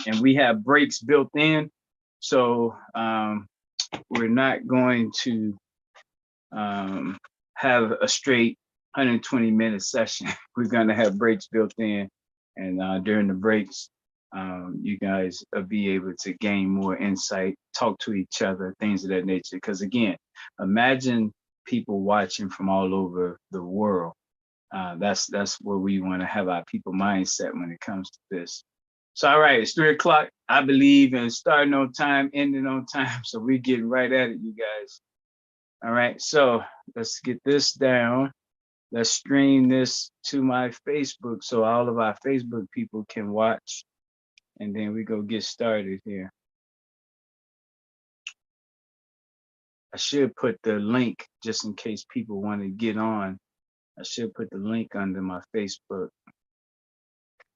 and we have breaks built in. So we're not going to have a straight 120-minute session. We're going to have breaks built in, and during the breaks, you guys will be able to gain more insight, talk to each other, things of that nature. Because again, imagine people watching from all over the world. That's where we want to have our people mindset when it comes to this. So, all right, it's 3 o'clock. I believe in starting on time, ending on time. So we're getting right at it, you guys. All right, so let's get this down. Let's stream this to my Facebook so all of our Facebook people can watch. And then we go get started here. I should put the link just in case people want to get on. I should put the link under my Facebook.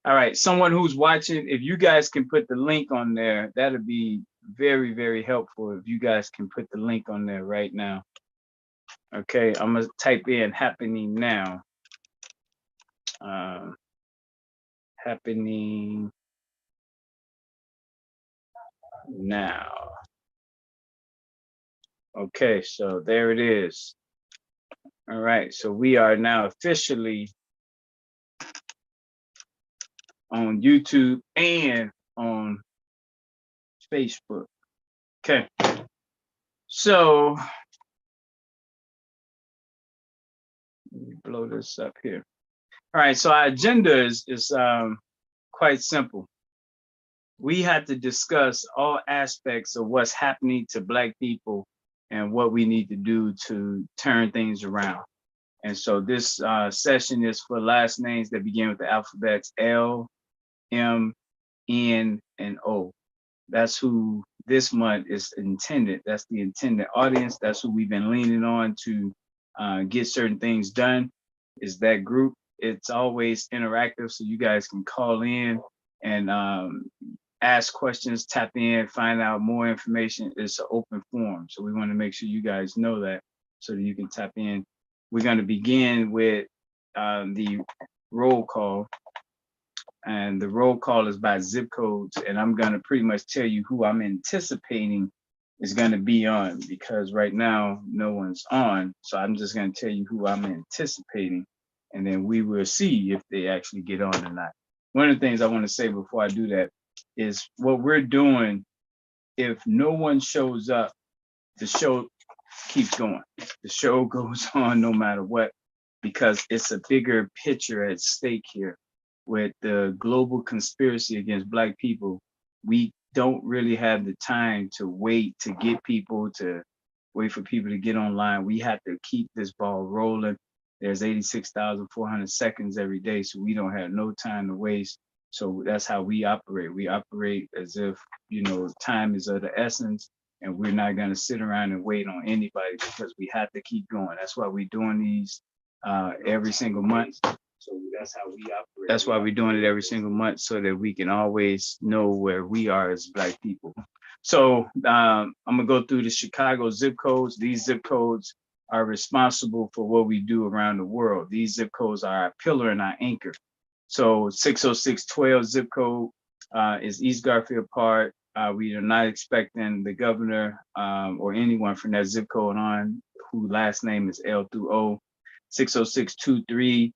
All right, someone who's watching, if you guys can put the link on there, that'll be very, very helpful if you guys can put the link on there right now. Okay, I'm gonna type in happening now. Happening now. Okay, so there it is. All right, so we are now officially on YouTube and on Facebook. Okay, so let me blow this up here. All right, so our agenda is quite simple. We have to discuss all aspects of what's happening to Black people and what we need to do to turn things around. And so this session is for last names that begin with the alphabets L, M, N, and O. That's who this month is intended. That's the intended audience. That's who we've been leaning on to get certain things done, is that group. It's always interactive, so you guys can call in and ask questions, tap in, find out more information. It's an open forum, so we want to make sure you guys know that so that you can tap in. We're going to begin with the roll call, and the roll call is by zip codes, and I'm going to pretty much tell you who I'm anticipating is going to be on, because right now no one's on, so I'm just going to tell you who I'm anticipating, and then we will see if they actually get on or not. One of the things I want to say before I do that is what we're doing. If no one shows up, the show keeps going. The show goes on no matter what, because it's a bigger picture at stake here. With the global conspiracy against Black people, we don't really have the time to wait to get people to wait for people to get online. We have to keep this ball rolling. There's 86,400 seconds every day, so we don't have no time to waste. So that's how we operate. We operate as if, you know, time is of the essence, and we're not going to sit around and wait on anybody, because we have to keep going. That's why we're doing these every single month. So that's how we operate. That's why we're doing it every single month, so that we can always know where we are as Black people. So I'm gonna go through the Chicago zip codes. These zip codes are responsible for what we do around the world. These zip codes are our pillar and our anchor. So 60612 zip code is East Garfield Park. We are not expecting the governor or anyone from that zip code on, who last name is L through O. 60623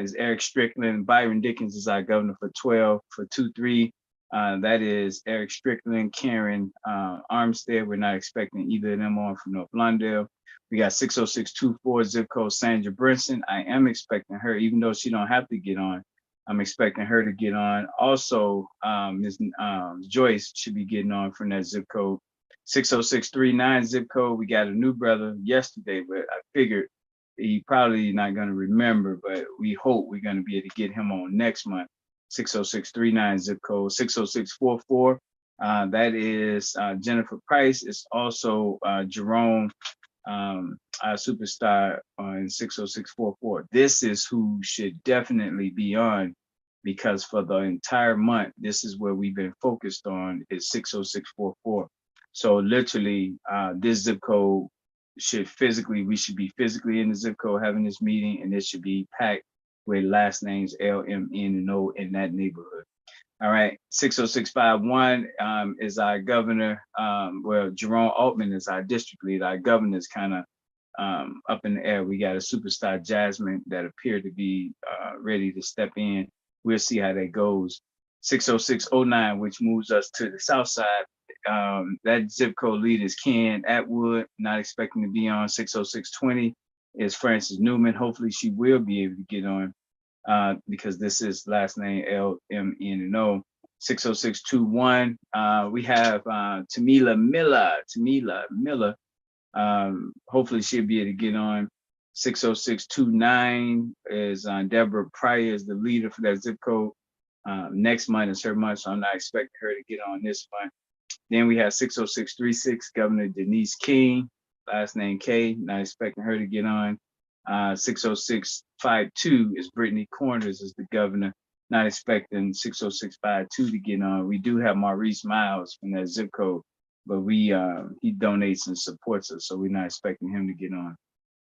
is Eric Strickland. Byron Dickens is our governor for 12. For 23, that is Eric Strickland, Karen Armstead. We're not expecting either of them on from North Lawndale. We got 60624 zip code Sandra Brinson. I am expecting her, even though she don't have to get on. I'm expecting her to get on. Also, Ms. Joyce should be getting on from that zip code. 60639 zip code. We got a new brother yesterday, but I figured he probably not going to remember, but we hope we're going to be able to get him on next month. 60639 zip code. 60644, that is Jennifer Price. It's also Jerome, our superstar, on 60644. This is who should definitely be on, because for the entire month, this is where we've been focused on, is 60644. So literally, this zip code we should be physically in the zip code having this meeting, and it should be packed with last names L, M, N, and O in that neighborhood. All right, 60651 is our governor. Well, Jerome Altman is our district leader. Our governor is kind of up in the air. We got a superstar Jasmine that appeared to be ready to step in. We'll see how that goes. 60609, which moves us to the south side. That zip code lead is Ken Atwood, not expecting to be on. 60620 is Frances Newman. Hopefully she will be able to get on because this is last name LMNO. 60621, we have Tamila Miller. Hopefully she'll be able to get on. 60629 is Deborah Pryor is the leader for that zip code. Next month is her month, so I'm not expecting her to get on this month. Then we have 60636, Governor Denise King, last name K, not expecting her to get on. 60652 is Brittany Corners is the governor, not expecting 60652 to get on. We do have Maurice Miles from that zip code, but he donates and supports us, so we're not expecting him to get on.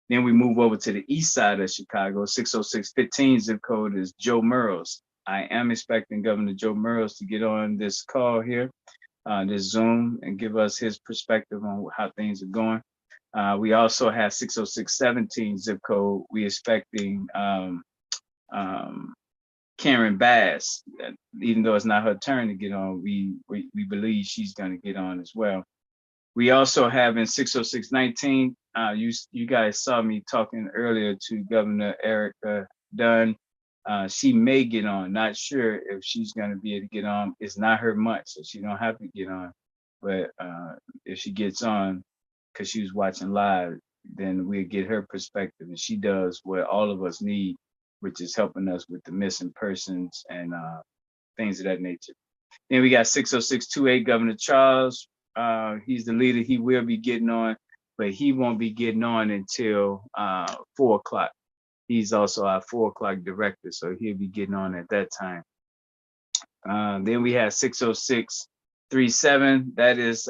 Then we move over to the east side of Chicago. 60615 zip code is Joe Murrows. I am expecting Governor Joe Murrows to get on this call here, this Zoom, and give us his perspective on how things are going. We also have 60617 zip code. We expecting Karen Bass, even though it's not her turn to get on, we believe she's going to get on as well. We also have in 60619, you guys saw me talking earlier to Governor Erica Dunn. She may get on, not sure if she's going to be able to get on. It's not her month, so she don't have to get on. But if she gets on, because she was watching live, then we'll get her perspective. And she does what all of us need, which is helping us with the missing persons and things of that nature. Then we got 60628, Governor Charles. He's the leader. He will be getting on, but he won't be getting on until 4 o'clock. He's also our 4 o'clock director, so he'll be getting on at that time. Then we have 60637. That is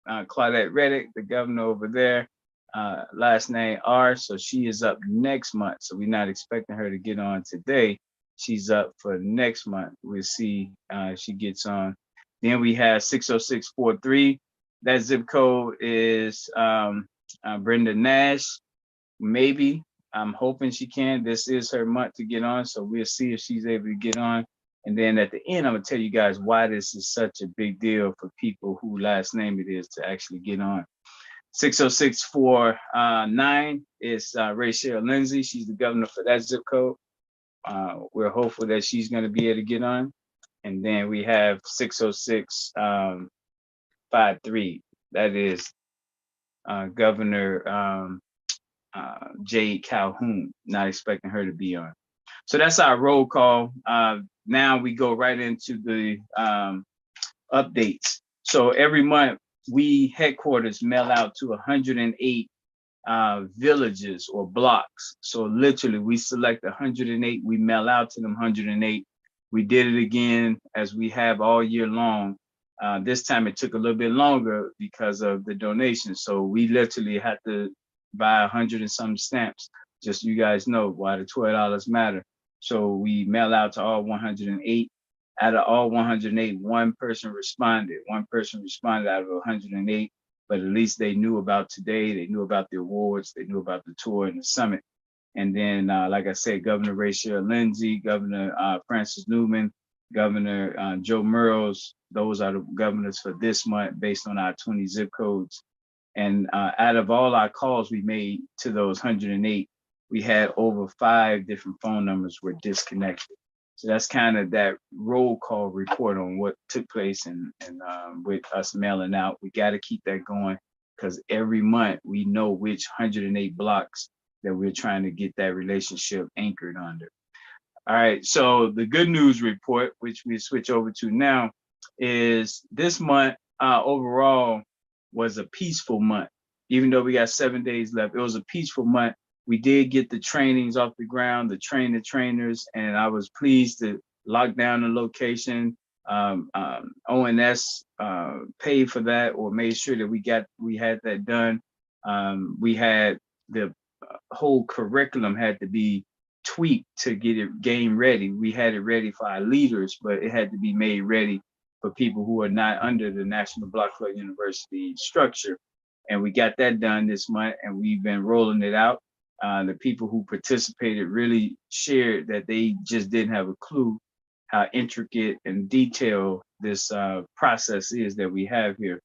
Claudette Reddick, the governor over there. Last name R, so she is up next month. So we're not expecting her to get on today. She's up for next month. We'll see if she gets on. Then we have 60643. That zip code is Brenda Nash. Maybe. I'm hoping she can. This is her month to get on, so we'll see if she's able to get on. And then at the end, I'm gonna tell you guys why this is such a big deal for people who last name it is to actually get on. 60649 is Rachel Lindsay. She's the governor for that zip code. We're hopeful that she's gonna be able to get on. And then we have 60653. That is Governor Jade Calhoun, not expecting her to be on. So that's our roll call. Now we go right into the updates. So every month we headquarters mail out to 108 villages or blocks. So literally we select 108, we mail out to them 108. We did it again as we have all year long. This time it took a little bit longer because of the donation. So we literally had to buy 100 and some stamps, just so you guys know why the $12 matter. So we mail out to all 108. Out of all 108, one person responded. One person responded out of 108, but at least they knew about today. They knew about the awards. They knew about the tour and the summit. And then, like I said, Governor Rachel Lindsay, Governor Frances Newman, Governor Joe Murrows, those are the governors for this month based on our 20 zip codes. And out of all our calls we made to those 108, we had over 5 different phone numbers were disconnected. So that's kind of that roll call report on what took place and with us mailing out. We got to keep that going because every month we know which 108 blocks that we're trying to get that relationship anchored under. All right, so the good news report, which we switch over to now, is this month overall was a peaceful month. Even though we got 7 days left, it was a peaceful month. We did get the trainings off the ground, the trainers, and I was pleased to lock down the location. ONS paid for that or made sure that we had that done. We had the whole curriculum had to be tweaked to get it game ready. We had it ready for our leaders, but it had to be made ready for people who are not under the National Block Club University structure. And we got that done this month, and we've been rolling it out. The people who participated really shared that they just didn't have a clue how intricate and detailed this process is that we have here.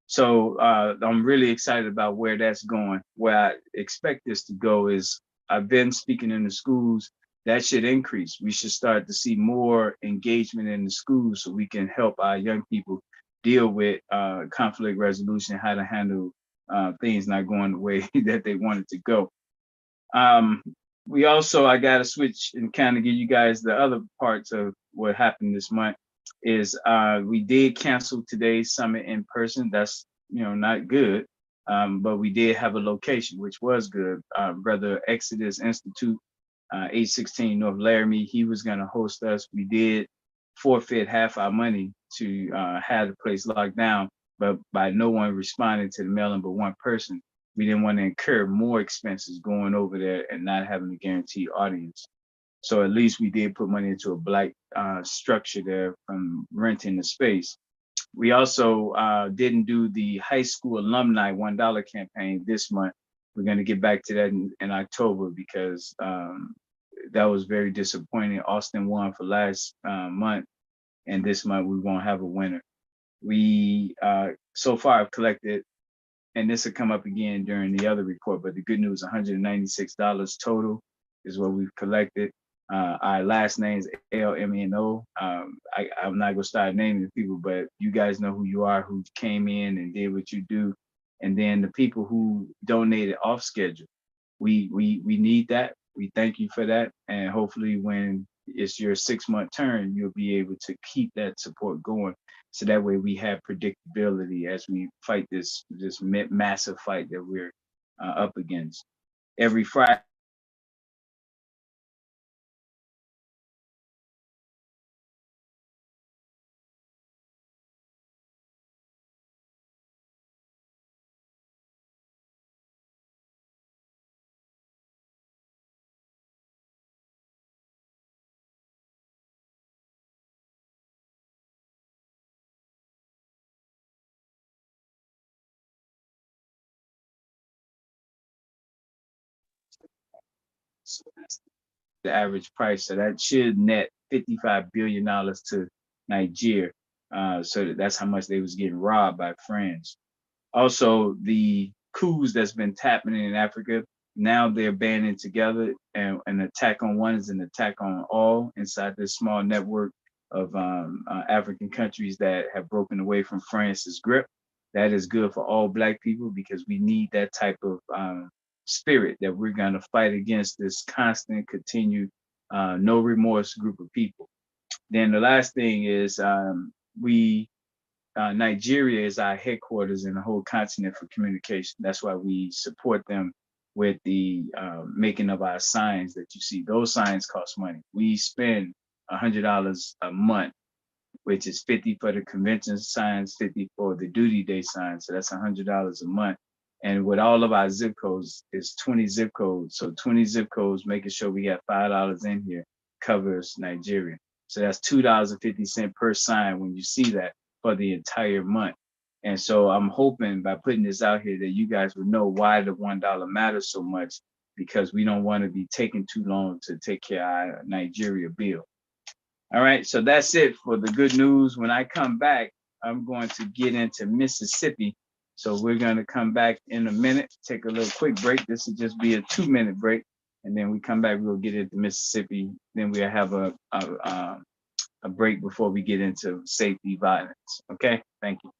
So I'm really excited about where that's going. Where I expect this to go is I've been speaking in the schools. That should increase. We should start to see more engagement in the schools so we can help our young people deal with conflict resolution, how to handle things not going the way that they want it to go. We also, I got to switch and kind of give you guys the other parts of what happened this month is we did cancel today's summit in person. That's, not good. But we did have a location, which was good. Brother Exodus Institute, 816 North Laramie, he was going to host us. We did forfeit half our money to have the place locked down, but by no one responding to the mailing but one person, we didn't want to incur more expenses going over there and not having a guaranteed audience. So at least we did put money into a black structure there from renting the space. We also didn't do the high school alumni $1 campaign this month. We're going to get back to that in October because that was very disappointing. Austin won for last month, and this month we won't have a winner. We so far have collected, and this will come up again during the other report, but the good news, $196 total is what we've collected. Our last name is LMNO. I'm not gonna start naming the people, but you guys know who you are, who came in and did what you do. And then the people who donated off schedule, we need that. We thank you for that. And hopefully when it's your 6-month turn, you'll be able to keep that support going. So that way we have predictability as we fight this massive fight that we're up against. Every Friday, so that's the average price. So that should net $55 billion to Nigeria. So that's how much they was getting robbed by friends. Also, the coups that's been happening in Africa, now they're banding together, and an attack on one is an attack on all inside this small network of African countries that have broken away from France's grip. That is good for all Black people because we need that type of spirit that we're going to fight against this constant, continued, no remorse group of people. Then the last thing is we Nigeria is our headquarters in the whole continent for communication. That's why we support them with the making of our signs that you see. Those signs cost money. We spend $100 a month, which is 50 for the convention signs, 50 for the duty day signs. So that's $100 a month. And with all of our zip codes, it's 20 zip codes. So 20 zip codes, making sure we have $5 in here covers Nigeria. So that's $2.50 per sign when you see that for the entire month. And so I'm hoping by putting this out here that you guys will know why the $1 matters so much, because we don't want to be taking too long to take care of our Nigeria bill. All right, so that's it for the good news. When I come back, I'm going to get into Mississippi. So we're going to come back in a minute, take a little quick break. This will just be a 2-minute break. And then we come back, we'll get into Mississippi. Then we'll have a break before we get into safety violence. Okay, thank you.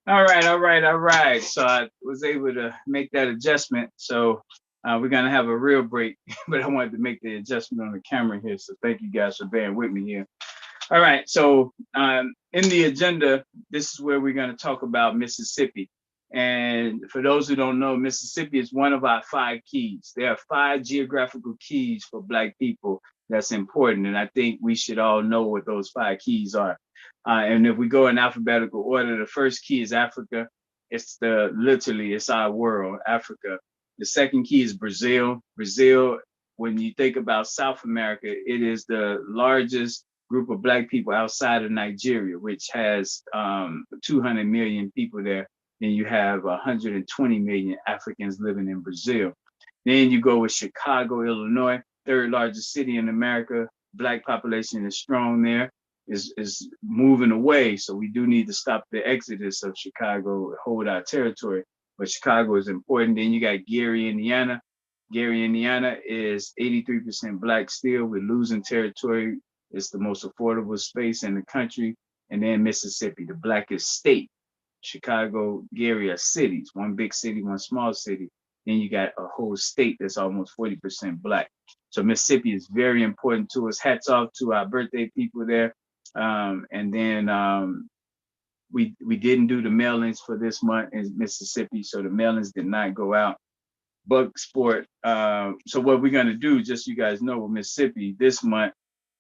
All right. So I was able to make that adjustment. So we're gonna have a real break, but I wanted to make the adjustment on the camera here. So thank you guys for bearing with me here. All right. So in the agenda, this is where we're gonna talk about Mississippi. And for those who don't know, Mississippi is one of our 5 keys. There are 5 geographical keys for Black people that's important, and I think we should all know what those 5 keys are. And if we go in alphabetical order, the first key is Africa. It's literally it's our world, Africa. The second key is Brazil. Brazil, when you think about South America, it is the largest group of Black people outside of Nigeria, which has 200 million people there. Then you have 120 million Africans living in Brazil. Then you go with Chicago, Illinois, third largest city in America. Black population is strong there, is moving away. So we do need to stop the exodus of Chicago, hold our territory. But Chicago is important. Then you got Gary, Indiana. Gary, Indiana is 83% Black still. We're losing territory. It's the most affordable space in the country. And then Mississippi, the blackest state. Chicago, Gary are cities, one big city, one small city. Then you got a whole state that's almost 40% Black. So Mississippi is very important to us. Hats off to our birthday people there. And then we didn't do the mailings for this month in Mississippi, so the mailings did not go out. Buck Sport. So what we're gonna do, just so you guys know, with Mississippi this month,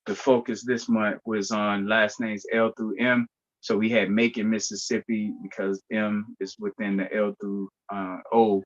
the focus this month was on last names L through M. So we had Macon, Mississippi, because M is within the L through O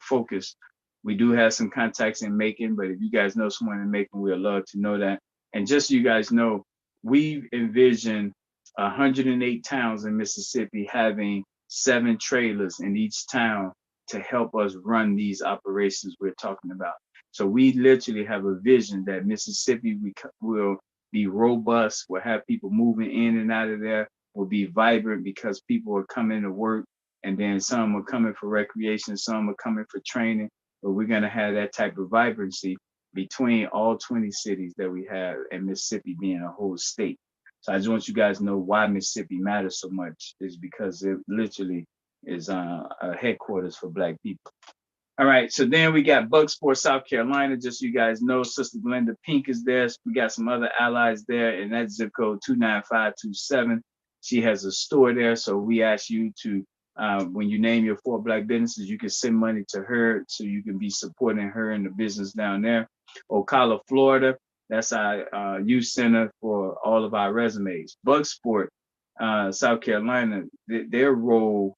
focus. We do have some contacts in Macon, but if you guys know someone in Macon, we'd love to know that. And just so you guys know, we envision 108 towns in Mississippi having 7 trailers in each town to help us run these operations we're talking about. So we literally have a vision that Mississippi will be robust, will have people moving in and out of there, will be vibrant because people are coming to work, and then some are coming for recreation, some are coming for training, but we're gonna have that type of vibrancy between all 20 cities that we have, and Mississippi being a whole state. So I just want you guys to know why Mississippi matters so much is because it literally is a headquarters for Black people. All right, so then we got Bugsport, South Carolina. Just so you guys know, Sister Glenda Pink is there. We got some other allies there, and that zip code 29527. She has a store there, so we ask you to, when you name your 4 Black businesses, you can send money to her so you can be supporting her in the business down there. Ocala, Florida, that's our youth center for all of our resumes. Bugsport, South Carolina, their role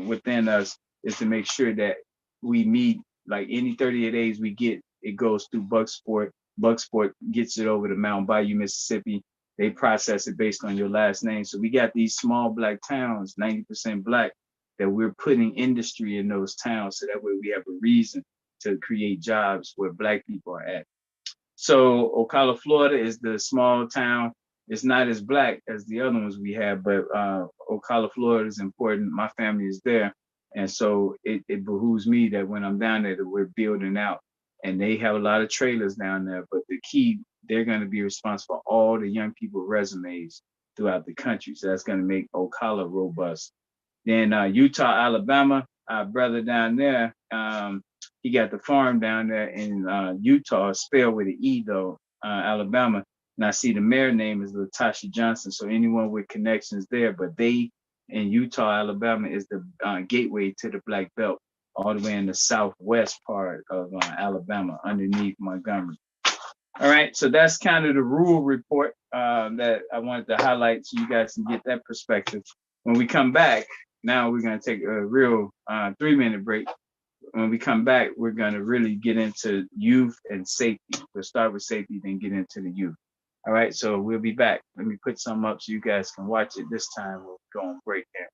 within us is to make sure that we meet like any 30 days we get, it goes through Bugsport. Bugsport gets it over to Mount Bayou, Mississippi. They process it based on your last name. So we got these small Black towns, 90% Black, that we're putting industry in those towns. So that way we have a reason to create jobs where Black people are at. So Ocala, Florida is the small town. It's not as Black as the other ones we have, but Ocala, Florida is important. My family is there. And so it behooves me that when I'm down there, that we're building out. And they have a lot of trailers down there, but the key, they're going to be responsible for all the young people resumes throughout the country. So that's going to make Ocala robust. Then Utah, Alabama, our brother down there, he got the farm down there in Utah, spelled with an E though, Alabama. And I see the mayor name is Latasha Johnson. So anyone with connections there, but they in Utah, Alabama is the gateway to the Black Belt, all the way in the southwest part of Alabama, underneath Montgomery. All right, so that's kind of the rural report that I wanted to highlight so you guys can get that perspective. When we come back, now we're going to take a real 3-minute break. When we come back, we're going to really get into youth and safety. We'll start with safety, then get into the youth. All right, so we'll be back. Let me put some up so you guys can watch it. This time we'll go on break there.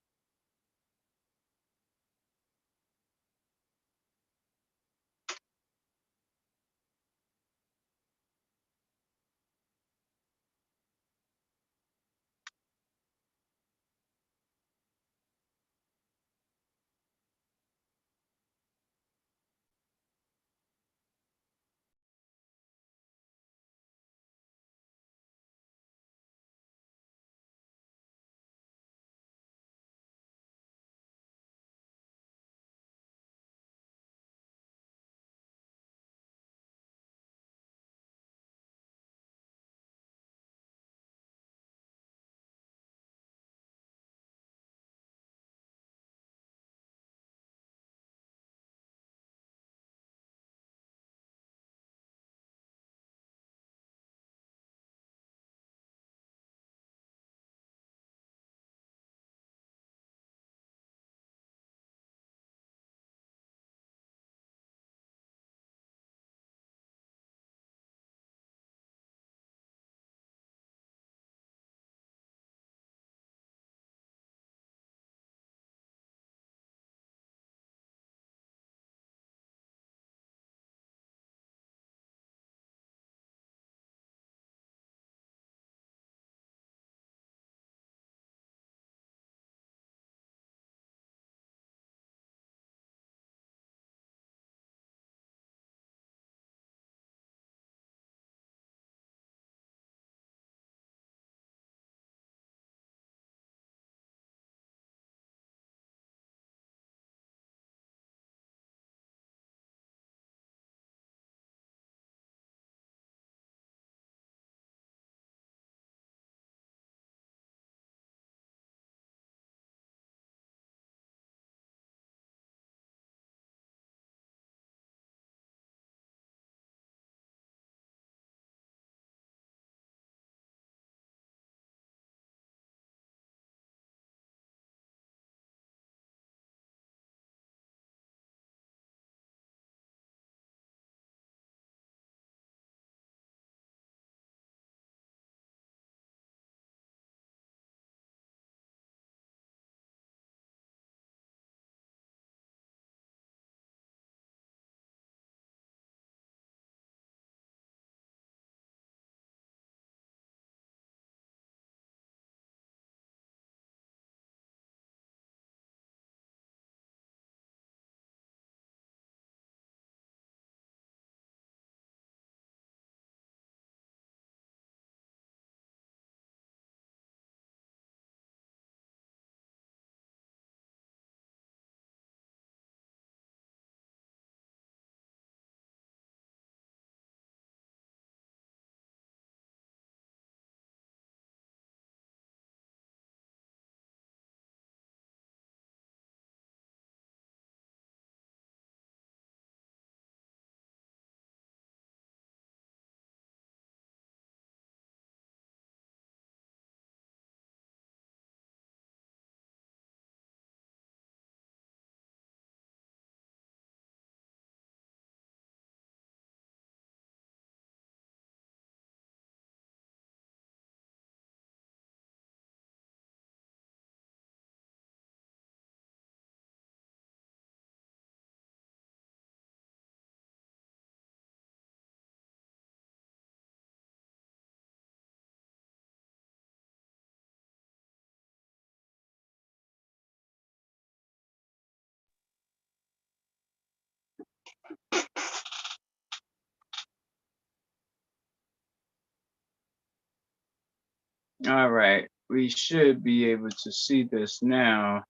All right, we should be able to see this now.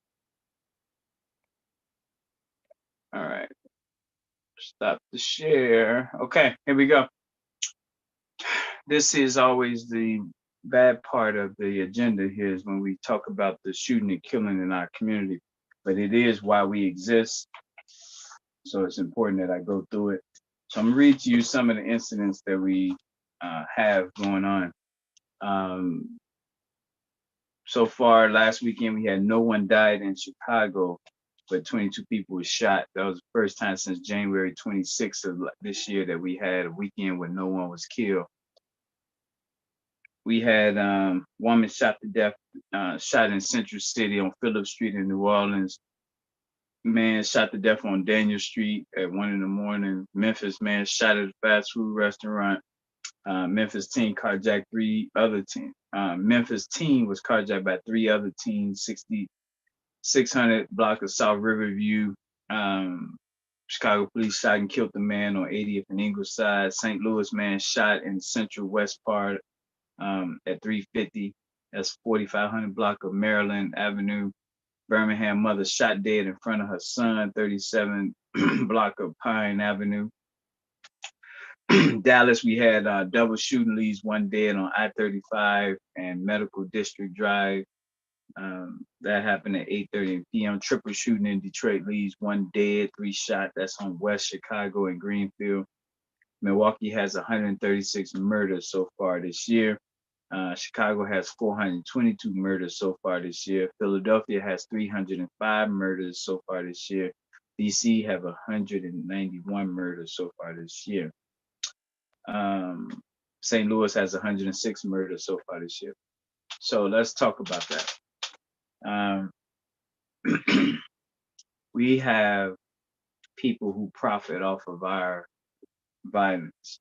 All right, stop the share. Okay, here we go. This is always the bad part of the agenda here is when we talk about the shooting and killing in our community, but it is why we exist. So it's important that I go through it. So I'm gonna read to you some of the incidents that we have going on. Um, so far, last weekend we had no one died in Chicago, but 22 people were shot. That was the first time since January 26th of this year that we had a weekend where no one was killed. We had woman shot to death, shot in Central City on Phillips Street in New Orleans. Man shot to death on Daniel Street at 1 in the morning. Memphis man shot at a fast food restaurant. Memphis teen carjacked three other teens. Memphis teen was carjacked by three other teens, 600 block of South Riverview. Chicago police shot and killed the man on 80th and Ingleside. St. Louis man shot in Central West part at 350. That's 4500 block of Maryland Avenue. Birmingham mother shot dead in front of her son, 37 block of Pine Avenue. Dallas, we had double shooting leads, one dead on I-35 and Medical District Drive. That happened at 8:30 p.m. Triple shooting in Detroit leads, one dead, three shot. That's on West Chicago and Greenfield. Milwaukee has 136 murders so far this year. Chicago has 422 murders so far this year. Philadelphia has 305 murders so far this year. DC have 191 murders so far this year. St. Louis has 106 murders so far this year. So let's talk about that. We have people who profit off of our violence.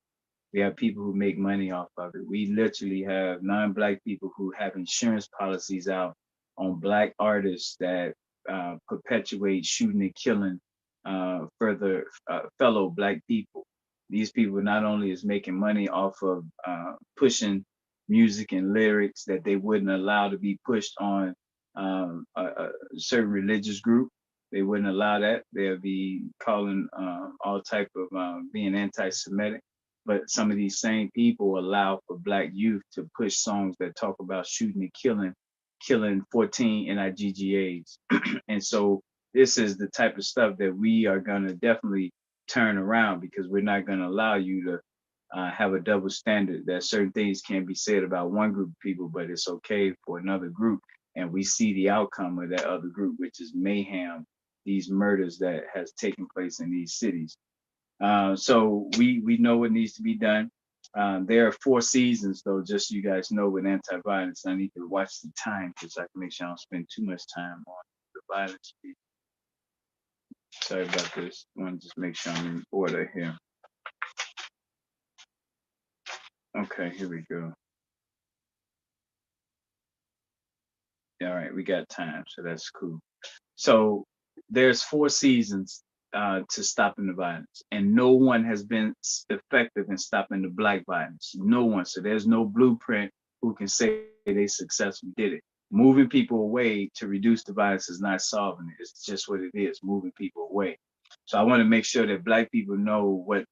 We have people who make money off of it. We literally have non-Black people who have insurance policies out on Black artists that perpetuate shooting and killing further fellow Black people. These people not only is making money off of pushing music and lyrics that they wouldn't allow to be pushed on a certain religious group. They wouldn't allow that. They'll be calling all type of being anti-Semitic. But some of these same people allow for Black youth to push songs that talk about shooting and killing 14 NIGGAs. And so this is the type of stuff that we are going to definitely turn around, because we're not going to allow you to have a double standard that certain things can be said about one group of people, but it's okay for another group. And we see the outcome of that other group, which is mayhem, these murders that has taken place in these cities. So we know what needs to be done. There are 4 seasons, though, just so you guys know, with anti-violence. I need to watch the time because I can make sure I don't spend too much time on the violence. Sorry about this. I want to just make sure I'm in order here. Okay, here we go. All right, we got time, so that's cool. So there's 4 seasons to stopping the violence, and no one has been effective in stopping the Black violence. No one. So there's no blueprint who can say they successfully did it. Moving people away to reduce the violence is not solving it. It's just what it is, moving people away. So I want to make sure that Black people know what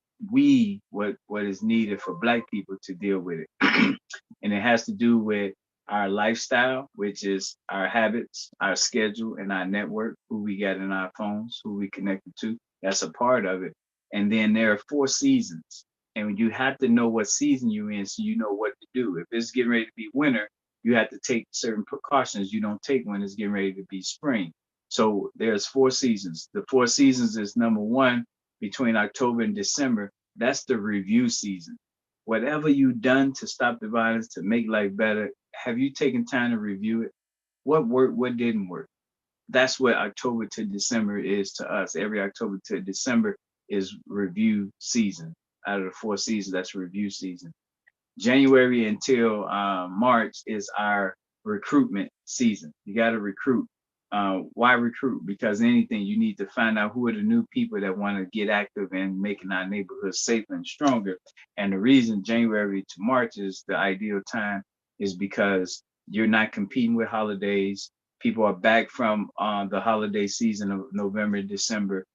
is needed for Black people to deal with it. And it has to do with our lifestyle, which is our habits, our schedule, and our network, who we got in our phones, who we connected to. That's a part of it. And then there are 4 seasons. And you have to know what season you're in so you know what to do. If it's getting ready to be winter, you have to take certain precautions you don't take when it's getting ready to be spring. So there's 4 seasons. The 4 seasons is number 1, between October and December. That's the review season. Whatever you've done to stop the violence, to make life better, have you taken time to review it? What worked, what didn't work? That's what October to December is to us. Every October to December is review season. Out of the 4 seasons, that's review season. January until March is our recruitment season. You got to recruit. Why recruit? Because anything, you need to find out who are the new people that want to get active and making our neighborhood safer and stronger. And the reason January to March is the ideal time is because You're not competing with holidays. People are back from the holiday season of November, December.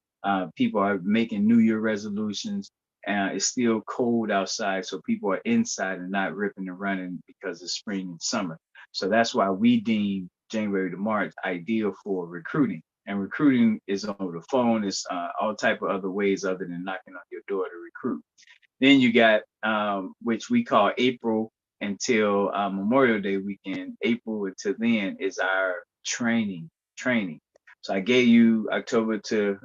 People are making New Year resolutions. It's still cold outside, so people are inside and not ripping and running because it's spring and summer. So that's why we deem January to March ideal for recruiting. And recruiting is over the phone. It's all type of other ways other than knocking on your door to recruit. Then you got which we call April until Memorial Day weekend. April until then is our training. So I gave you October to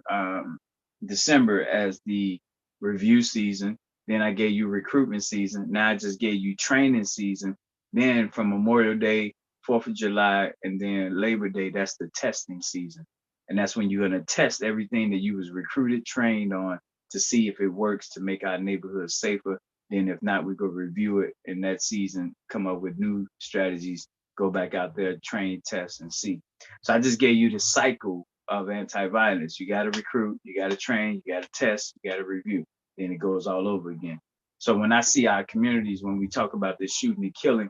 December as the review season. Then I gave you recruitment season. Now I just gave you training season. Then from Memorial Day, 4th of July, and then Labor Day, that's the testing season. And that's when you're going to test everything that you was recruited, trained on to see if it works to make our neighborhood safer. Then if not, we go review it in that season, come up with new strategies, go back out there, train, test, and see. So I just gave you the cycle of anti-violence. You got to recruit, you got to train, you got to test, you got to review. Then it goes all over again. So when I see our communities, when we talk about this shooting and killing,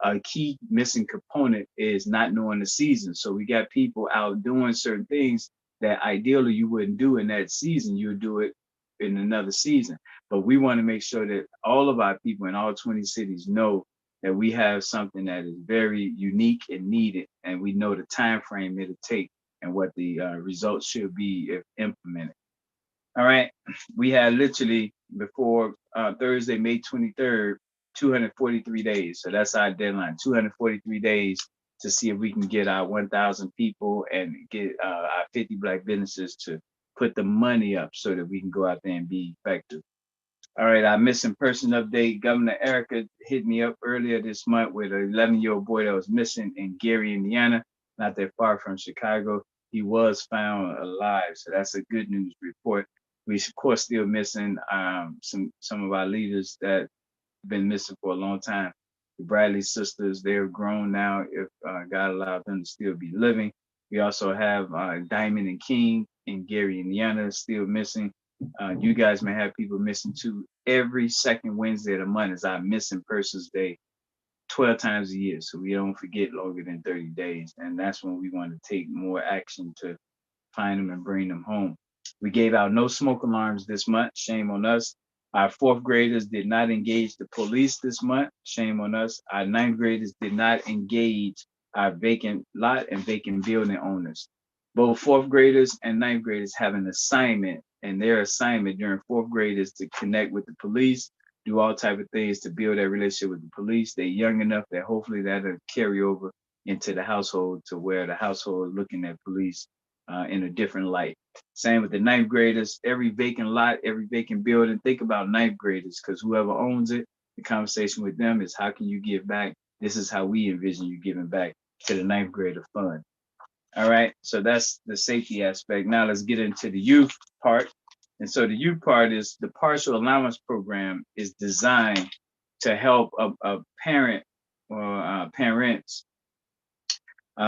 a key missing component is not knowing the season. So we got people out doing certain things that ideally you wouldn't do in that season. You would do it in another season. But we want to make sure that all of our people in all 20 cities know that we have something that is very unique and needed, and we know the time frame it'll take and what the results should be if implemented. All right, we had literally before Thursday, May 23rd, 243 days. So that's our deadline, 243 days to see if we can get our 1,000 people and get our 50 Black businesses to put the money up so that we can go out there and be effective. All right, our missing person update. Governor Erica hit me up earlier this month with an 11-year-old boy that was missing in Gary, Indiana, not that far from Chicago. He was found alive, so that's a good news report. We, of course, still missing some of our leaders that have been missing for a long time. The Bradley sisters, they're grown now, if God allowed them to still be living. We also have Diamond and King in Gary, Indiana, still missing. You guys may have people missing too. Every second Wednesday of the month is our missing persons day, 12 times a year. So we don't forget longer than 30 days. And that's when we want to take more action to find them and bring them home. We gave out no smoke alarms this month. Shame on us. Our 4th graders did not engage the police this month. Shame on us. Our 9th graders did not engage our vacant lot and vacant building owners. Both 4th graders and 9th graders have an assignment, and their assignment during 4th grade is to connect with the police, do all type of things to build that relationship with the police. They're young enough that hopefully that'll carry over into the household to where the household is looking at police in a different light. Same with the 9th graders. Every vacant lot, every vacant building, think about 9th graders, because whoever owns it, the conversation with them is how can you give back? This is how we envision you giving back to the 9th grader fund. All right, so that's the safety aspect. Now let's get into the youth part. And so the youth part is the partial allowance program is designed to help a parent or parents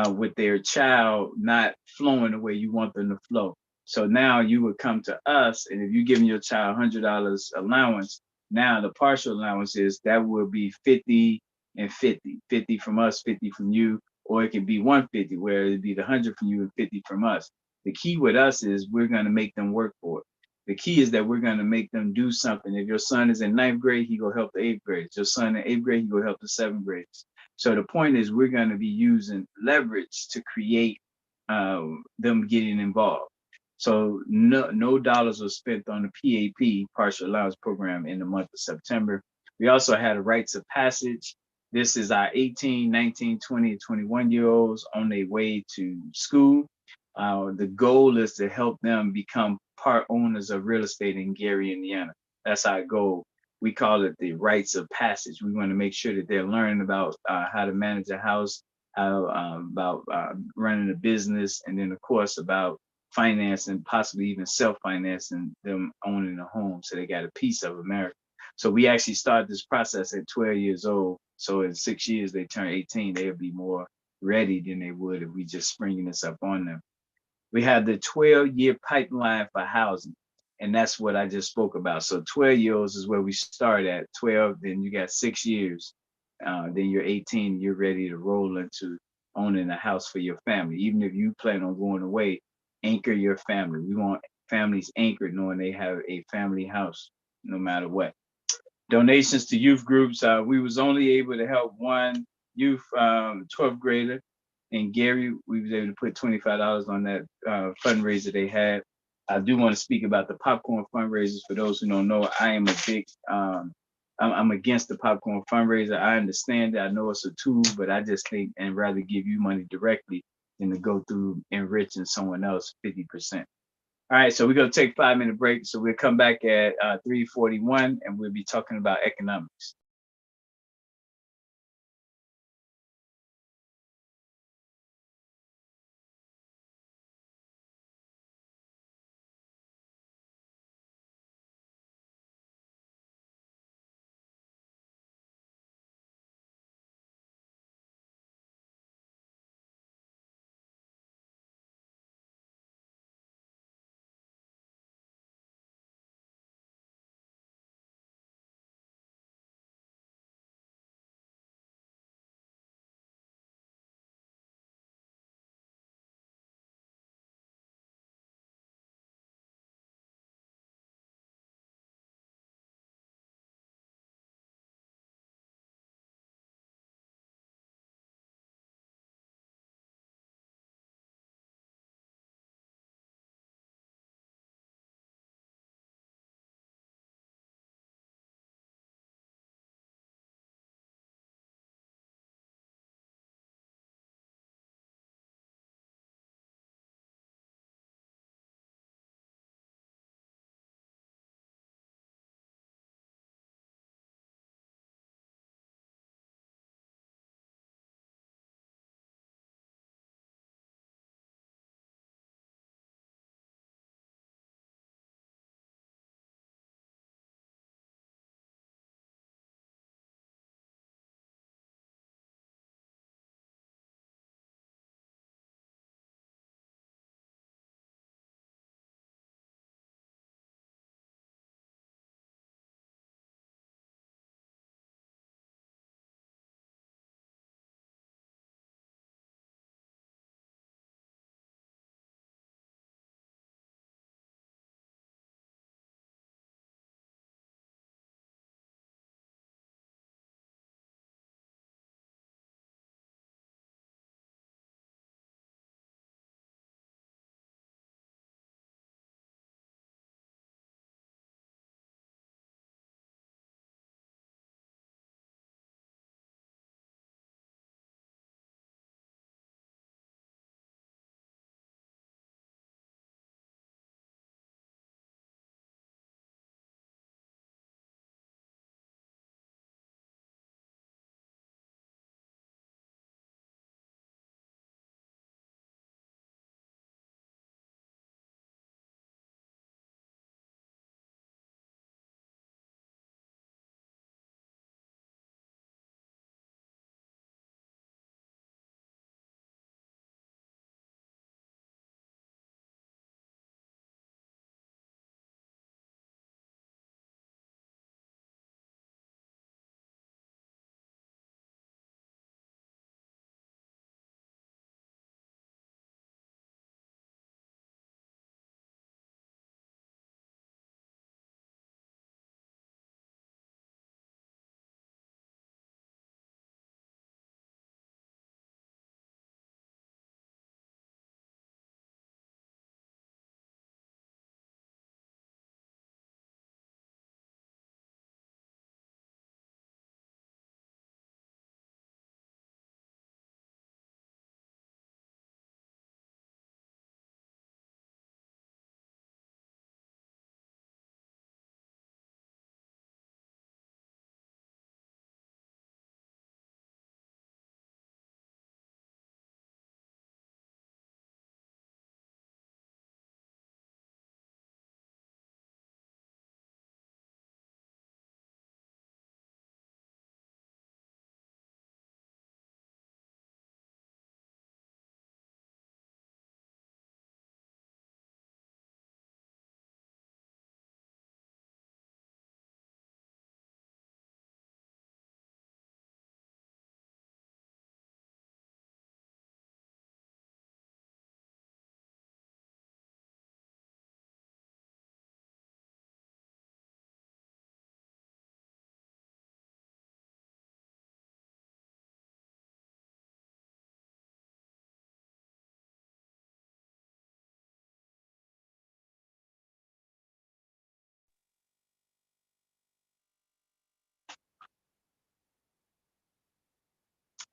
with their child not flowing the way you want them to flow. So now you would come to us, and if you're giving your child $100 allowance, now the partial allowance is that will be 50 and 50, 50 from us, 50 from you, or it could be 150, where it'd be the 100 from you and 50 from us. The key with us is we're going to make them work for it. The key is that we're going to make them do something. If your son is in 9th grade, he go help the 8th graders. Your son in 8th grade, he go help the 7th graders. So the point is we're going to be using leverage to create them getting involved. So no dollars were spent on the PAP, partial allowance program, in the month of September. We also had a rites of passage. This is our 18, 19, 20, and 21-year-olds on their way to school. The goal is to help them become part owners of real estate in Gary, Indiana. That's our goal. We call it the rites of passage. We want to make sure that they're learning about how to manage a house, how about running a business, and then of course about financing, possibly even self-financing them owning a home, so they got a piece of America. So we actually started this process at 12 years old. So in 6 years they turn 18, they'll be more ready than they would if we just springing this up on them. We have the 12-year pipeline for housing, and that's what I just spoke about. So 12 years is where we start at. 12, then you got 6 years Then you're 18, you're ready to roll into owning a house for your family. Even if you plan on going away, anchor your family. We want families anchored, knowing they have a family house no matter what. Donations to youth groups. We was only able to help one youth 12th grader in Gary. We was able to put $25 on that fundraiser they had. I do want to speak about the popcorn fundraisers. For those who don't know, I am a big I'm against the popcorn fundraiser. I understand that. I know it's a tool, but I just think and rather give you money directly than to go through enriching someone else 50%. All right, so we're going to take a 5-minute break. So we'll come back at 3:41 and we'll be talking about economics.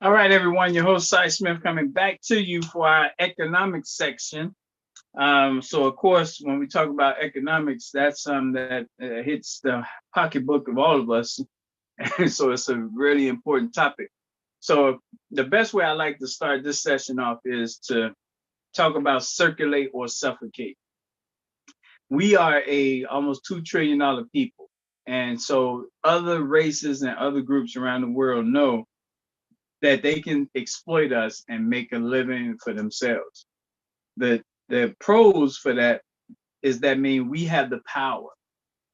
All right, everyone, your host, Cy Smith, coming back to you for our economics section. So, of course, when we talk about economics, that's something that hits the pocketbook of all of us. So it's a really important topic. So the best way I like to start this session off is to talk about circulate or suffocate. We are a almost $2 trillion people. And so other races and other groups around the world know that they can exploit us and make a living for themselves. The pros for that is that mean we have the power,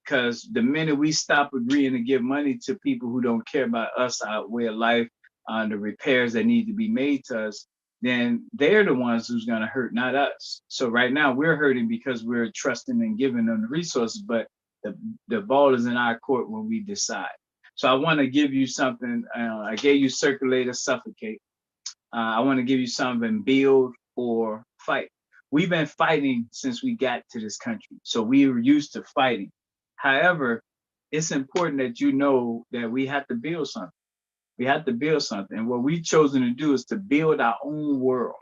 because the minute we stop agreeing to give money to people who don't care about us, our way of life, the repairs that need to be made to us, then they're the ones who's going to hurt, not us. So right now we're hurting because we're trusting and giving them the resources, but the ball is in our court when we decide. So I want to give you something. I gave you circulate or suffocate. I want to give you something, build or fight. We've been fighting since we got to this country. So we were used to fighting. However, it's important that you know that we have to build something. We have to build something. And what we've chosen to do is to build our own world,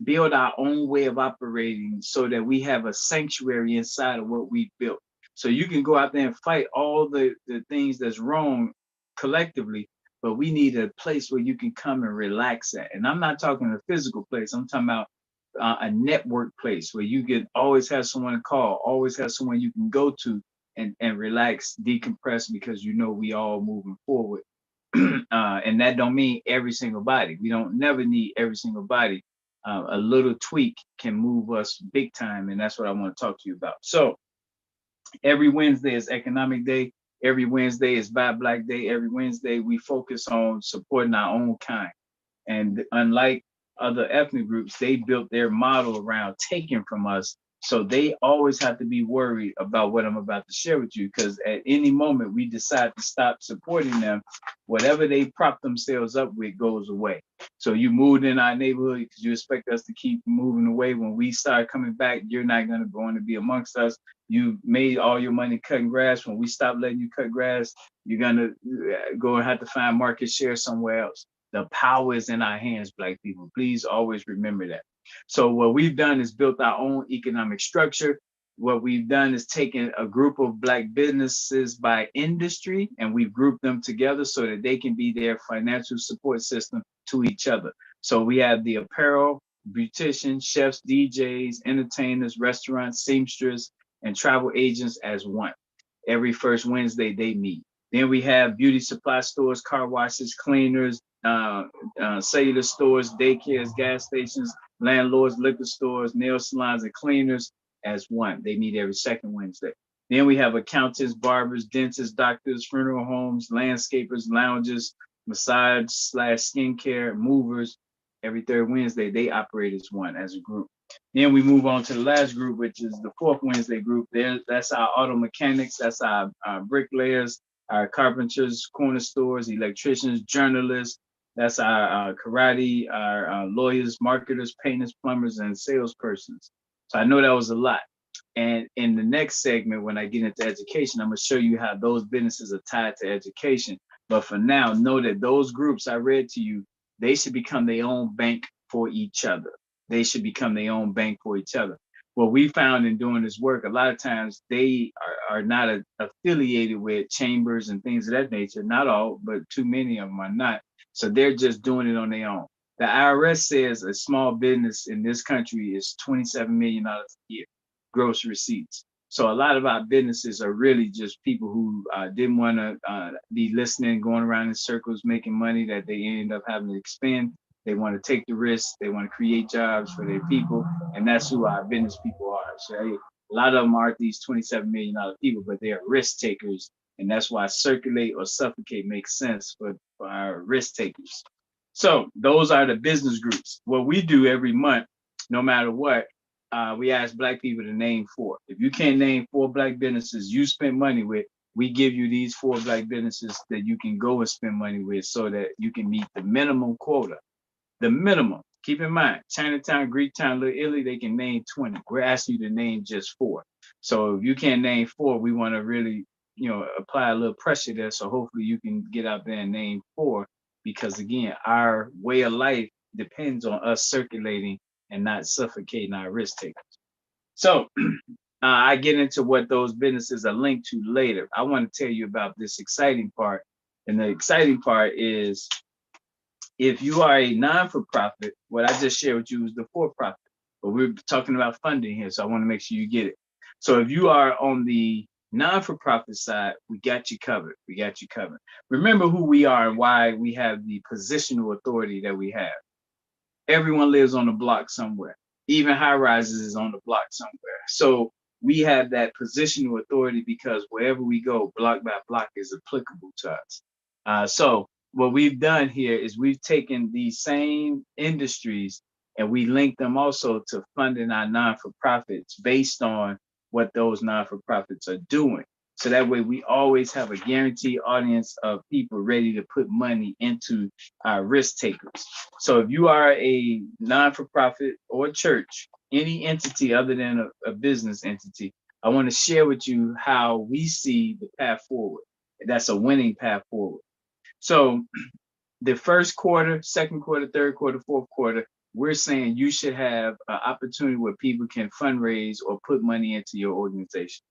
build our own way of operating so that we have a sanctuary inside of what we built. So you can go out there and fight all the things that's wrong collectively, but we need a place where you can come and relax at. And I'm not talking a physical place. I'm talking about a network place where you can always have someone to call, always have someone you can go to and relax, decompress, because you know we all moving forward. And that don't mean every single body. We don't never need every single body. A little tweak can move us big time, and that's what I want to talk to you about. So every Wednesday is Economic Day. Every Wednesday is Buy Black Day. Every Wednesday we focus on supporting our own kind. And unlike other ethnic groups, they built their model around taking from us. So they always have to be worried about what I'm about to share with you, because at any moment we decide to stop supporting them, whatever they prop themselves up with goes away. So you moved in our neighborhood because you expect us to keep moving away. When we start coming back, you're not going to be amongst us. You made all your money cutting grass. When we stop letting you cut grass, you're going to go and have to find market share somewhere else. The power is in our hands, Black people. Please always remember that. So what we've done is built our own economic structure. What we've done is taken a group of Black businesses by industry, and we've grouped them together so that they can be their financial support system to each other. So we have the apparel, beauticians, chefs, DJs, entertainers, restaurants, seamsters, and travel agents as one. Every first Wednesday they meet. Then we have beauty supply stores, car washes, cleaners, cellular stores, daycares, gas stations, landlords, liquor stores, nail salons, and cleaners as one. They meet every second Wednesday. Then we have accountants, barbers, dentists, doctors, funeral homes, landscapers, lounges, massage / skincare, movers. Every third Wednesday, they operate as one, as a group. Then we move on to the last group, which is the fourth Wednesday group. That's our auto mechanics, that's our bricklayers, our carpenters, corner stores, electricians, journalists. That's our karate, our lawyers, marketers, painters, plumbers, and salespersons. So I know that was a lot. And in the next segment, when I get into education, I'm going to show you how those businesses are tied to education. But for now, know that those groups I read to you, they should become their own bank for each other. They should become their own bank for each other. What we found in doing this work, a lot of times they are not affiliated with chambers and things of that nature. Not all, but too many of them are not. So they're just doing it on their own. The IRS says a small business in this country is $27 million a year, gross receipts. So a lot of our businesses are really just people who didn't want to be listening, going around in circles, making money that they ended up having to expend. They want to take the risk. They want to create jobs for their people. And that's who our business people are. So a lot of them aren't these $27 million people, but they are risk takers. And that's why circulate or suffocate makes sense for our risk takers. So those are the business groups. What we do every month, no matter what, we ask Black people to name 4. If you can't name 4 Black businesses you spend money with, we give you these 4 Black businesses that you can go and spend money with so that you can meet the minimum quota. The minimum. Keep in mind, Chinatown, Greektown, Little Italy, they can name 20. We're asking you to name just 4. So if you can't name 4, we want to really, apply a little pressure there. So hopefully you can get out there and name 4 because again, our way of life depends on us circulating and not suffocating our risk takers. So I get into what those businesses are linked to later. I want to tell you about this exciting part. And the exciting part is if you are a non-for-profit, what I just shared with you is the for-profit, but we're talking about funding here, so I want to make sure you get it. So if you are on the non-for-profit side, we got you covered. We got you covered. Remember who we are and why we have the positional authority that we have. Everyone lives on a block somewhere. Even high rises is on the block somewhere. So we have that positional authority because wherever we go, block by block is applicable to us. So what we've done here is we've taken these same industries and we link them also to funding our non-for-profits based on what those non-for-profits are doing. So that way we always have a guaranteed audience of people ready to put money into our risk takers. So if you are a non-for-profit or church, any entity other than a business entity, I want to share with you how we see the path forward. That's a winning path forward. So the first quarter, second quarter, third quarter, fourth quarter, we're saying you should have an opportunity where people can fundraise or put money into your organization.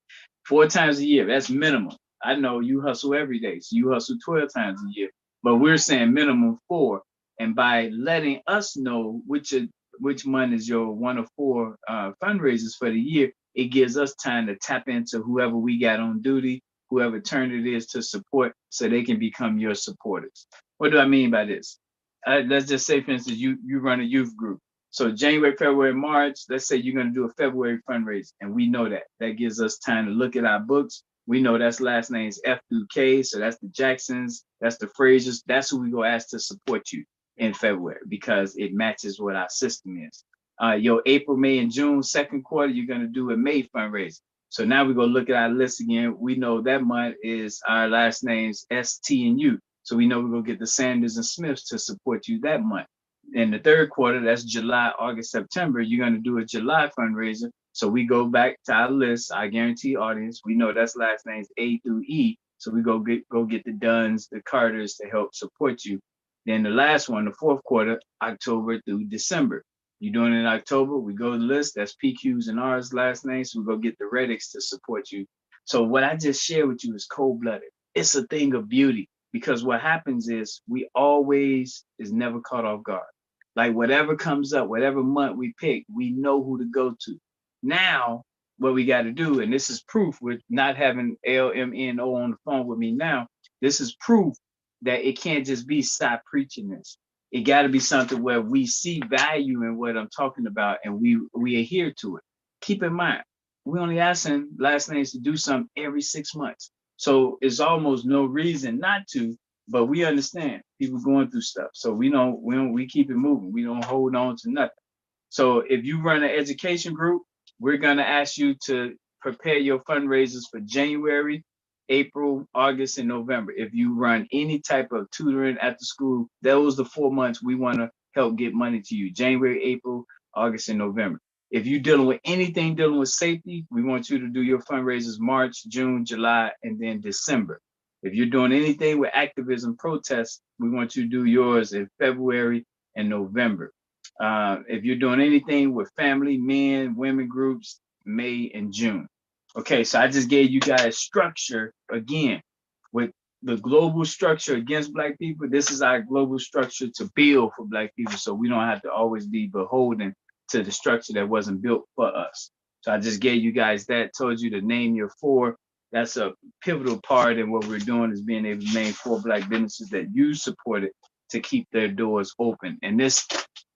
4 times a year, that's minimum. I know you hustle every day, so you hustle 12 times a year, but we're saying minimum 4. And by letting us know which month is your 1 of 4 fundraisers for the year, it gives us time to tap into whoever we got on duty, whoever turn it is to support, so they can become your supporters. What do I mean by this? Let's just say, for instance, you run a youth group. So January, February, March, let's say you're going to do a February fundraiser, and we know that. That gives us time to look at our books. We know that's last names F through K, so that's the Jacksons, that's the Frasers. That's who we go ask to support you in February because it matches what our system is. Your April, May, and June, second quarter, you're going to do a May fundraiser. So now we go look at our list again. We know that month is our last names S, T, and U. So we know we're going to get the Sanders and Smiths to support you that month. In the third quarter, that's July, August, September, you're going to do a July fundraiser. So we go back to our list, our guaranteed audience. We know that's last names A through E. So we go get the Duns, the Carters to help support you. Then the last one, the fourth quarter, October through December. You're doing it in October, we go to the list, that's PQs and R's last names. So we go get the Reddicks to support you. So what I just shared with you is cold-blooded. It's a thing of beauty because what happens is we always is never caught off guard. Like whatever comes up, whatever month we pick, we know who to go to. Now, what we got to do, and this is proof with not having LMNO on the phone with me now, this is proof that it can't just be stop preaching this. It got to be something where we see value in what I'm talking about and we adhere to it. Keep in mind, we only asking last names to do something every 6 months. So it's almost no reason not to, but we understand people going through stuff. So we keep it moving. We don't hold on to nothing. So if you run an education group, we're going to ask you to prepare your fundraisers for January, April, August, and November. If you run any type of tutoring at the school, those are the 4 months we want to help get money to you. January, April, August, and November. If you're dealing with anything dealing with safety, we want you to do your fundraisers March, June, July, and then December. If you're doing anything with activism protests, we want you to do yours in February and November. If you're doing anything with family, men, women groups, May and June. Okay, so I just gave you guys structure again with the global structure against Black people. This is our global structure to build for Black people, so we don't have to always be beholden to the structure that wasn't built for us. So I just gave you guys that, told you to name your 4. That's a pivotal part in what we're doing is being able to name 4 Black businesses that you supported to keep their doors open. And this,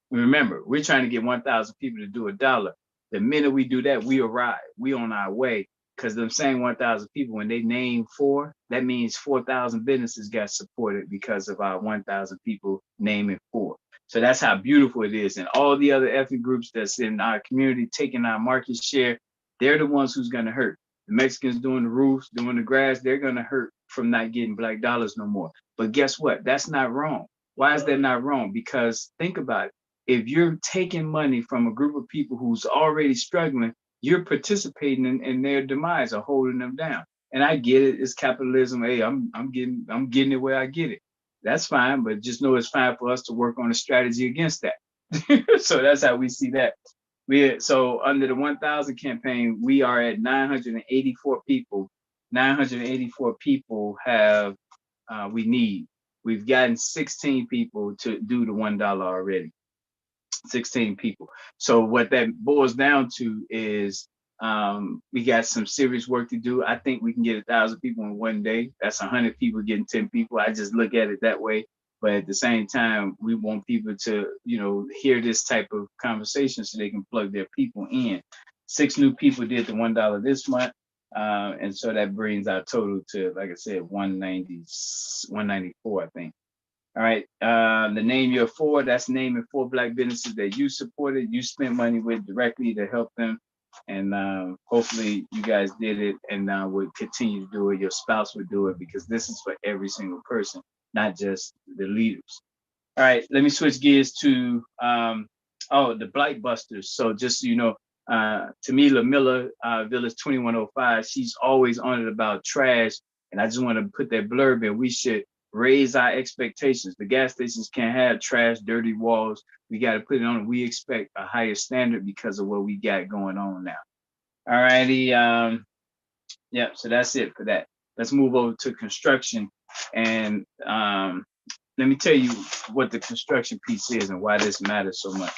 remember, we're trying to get 1,000 people to do $1. The minute we do that, we arrive. We on our way. Because them same 1,000 people, when they name 4, that means 4,000 businesses got supported because of our 1,000 people naming 4. So that's how beautiful it is. And all the other ethnic groups that's in our community taking our market share, they're the ones who's going to hurt. The Mexicans doing the roofs, doing the grass, they're going to hurt from not getting Black dollars no more. But guess what? That's not wrong. Why is that not wrong? Because think about it. If you're taking money from a group of people who's already struggling, you're participating in their demise or holding them down. And I get it. It's capitalism. Hey, I'm getting it where I get it. that's fine, but just know it's fine for us to work on a strategy against that. So that's how we see that. So under the 1,000 campaign, we are at 984 people. 984 people have we need. We've gotten 16 people to do the $1 already. 16 people. So what that boils down to is we got some serious work to do. I think we can get 1,000 people in one day. That's 100 people getting 10 people. I just look at it that way. But at the same time, we want people to, hear this type of conversation so they can plug their people in. 6 new people did the $1 this month. And so that brings our total to, like I said, 194, I think. All right. The name you're for, that's naming 4 Black businesses that you supported, you spent money with directly to help them. And hopefully you guys did it and would continue to do it. Your spouse would do it, because this is for every single person, not just the leaders. All right, let me switch gears to the Blight Busters. So just so you know, Tamila Miller, Village 2105, she's always on it about trash. And I just want to put that blurb in. We should raise our expectations. The gas stations can't have trash, dirty walls. We got to put it on. We expect a higher standard because of what we got going on now. All righty. Yeah, so that's it for that. Let's move over to construction. And let me tell you what the construction piece is and why this matters so much.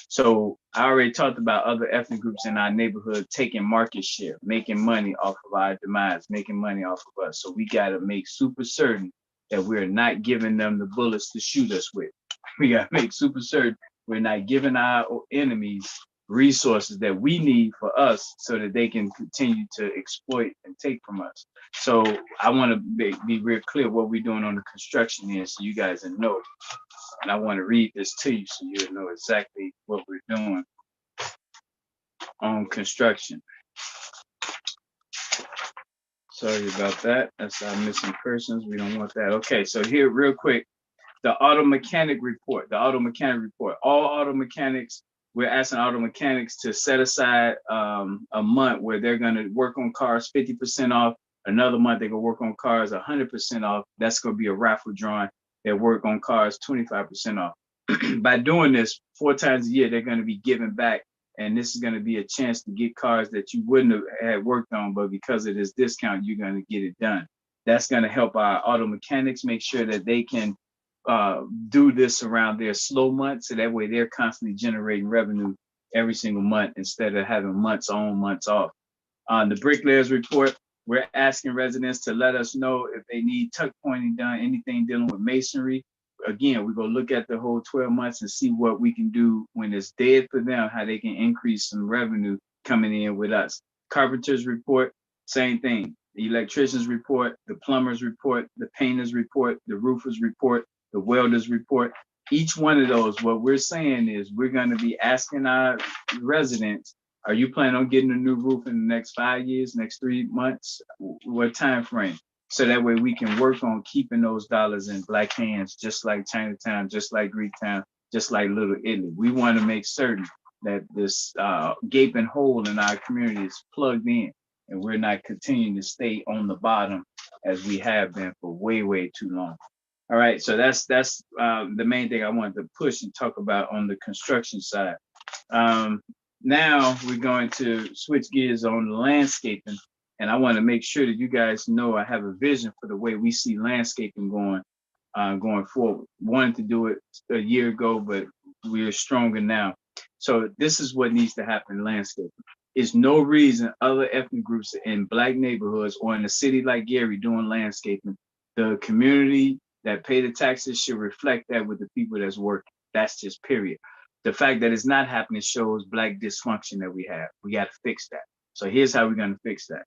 So I already talked about other ethnic groups in our neighborhood taking market share, making money off of our demise, making money off of us. So we got to make super certain that we're not giving them the bullets to shoot us with. We got to make super certain we're not giving our enemies resources that we need for us so that they can continue to exploit and take from us. So I want to be real clear what we're doing on the construction end so you guys know. And I want to read this to you so you know exactly what we're doing on construction. Sorry about that. That's our missing persons. We don't want that. Okay, so here real quick, the auto mechanic report. The auto mechanic report. All auto mechanics, we're asking auto mechanics to set aside a month where they're going to work on cars 50% off. Another month they're going to work on cars 100% off. That's going to be a raffle drawing. They work on cars 25% off. By doing this 4 times a year, they're going to be giving back. And this is going to be a chance to get cars that you wouldn't have had worked on, but because of this discount, you're going to get it done. That's going to help our auto mechanics make sure that they can do this around their slow months. So that way they're constantly generating revenue every single month instead of having months on, months off. On the bricklayers report, we're asking residents to let us know if they need tuck pointing done, anything dealing with masonry. Again, we're going to look at the whole 12 months and see what we can do when it's dead for them, how they can increase some revenue coming in with us. Carpenters report, same thing. The electricians report, the plumbers report, the painters report, the roofers report, the welders report. Each one of those, what we're saying is we're going to be asking our residents, are you planning on getting a new roof in the next 5 years, next 3 months? What time frame? So that way we can work on keeping those dollars in Black hands, just like Chinatown, just like Greektown, just like Little Italy. We want to make certain that this gaping hole in our community is plugged in and we're not continuing to stay on the bottom as we have been for way, way too long. All right, so that's the main thing I wanted to push and talk about on the construction side. Now we're going to switch gears on the landscaping. And I want to make sure that you guys know I have a vision for the way we see landscaping going forward. Wanted to do it a year ago, but we're stronger now. So this is what needs to happen in landscaping. There's no reason other ethnic groups in Black neighborhoods or in a city like Gary doing landscaping. The community that pay the taxes should reflect that with the people that's working. That's just period. The fact that it's not happening shows Black dysfunction that we have. We got to fix that. So here's how we're going to fix that.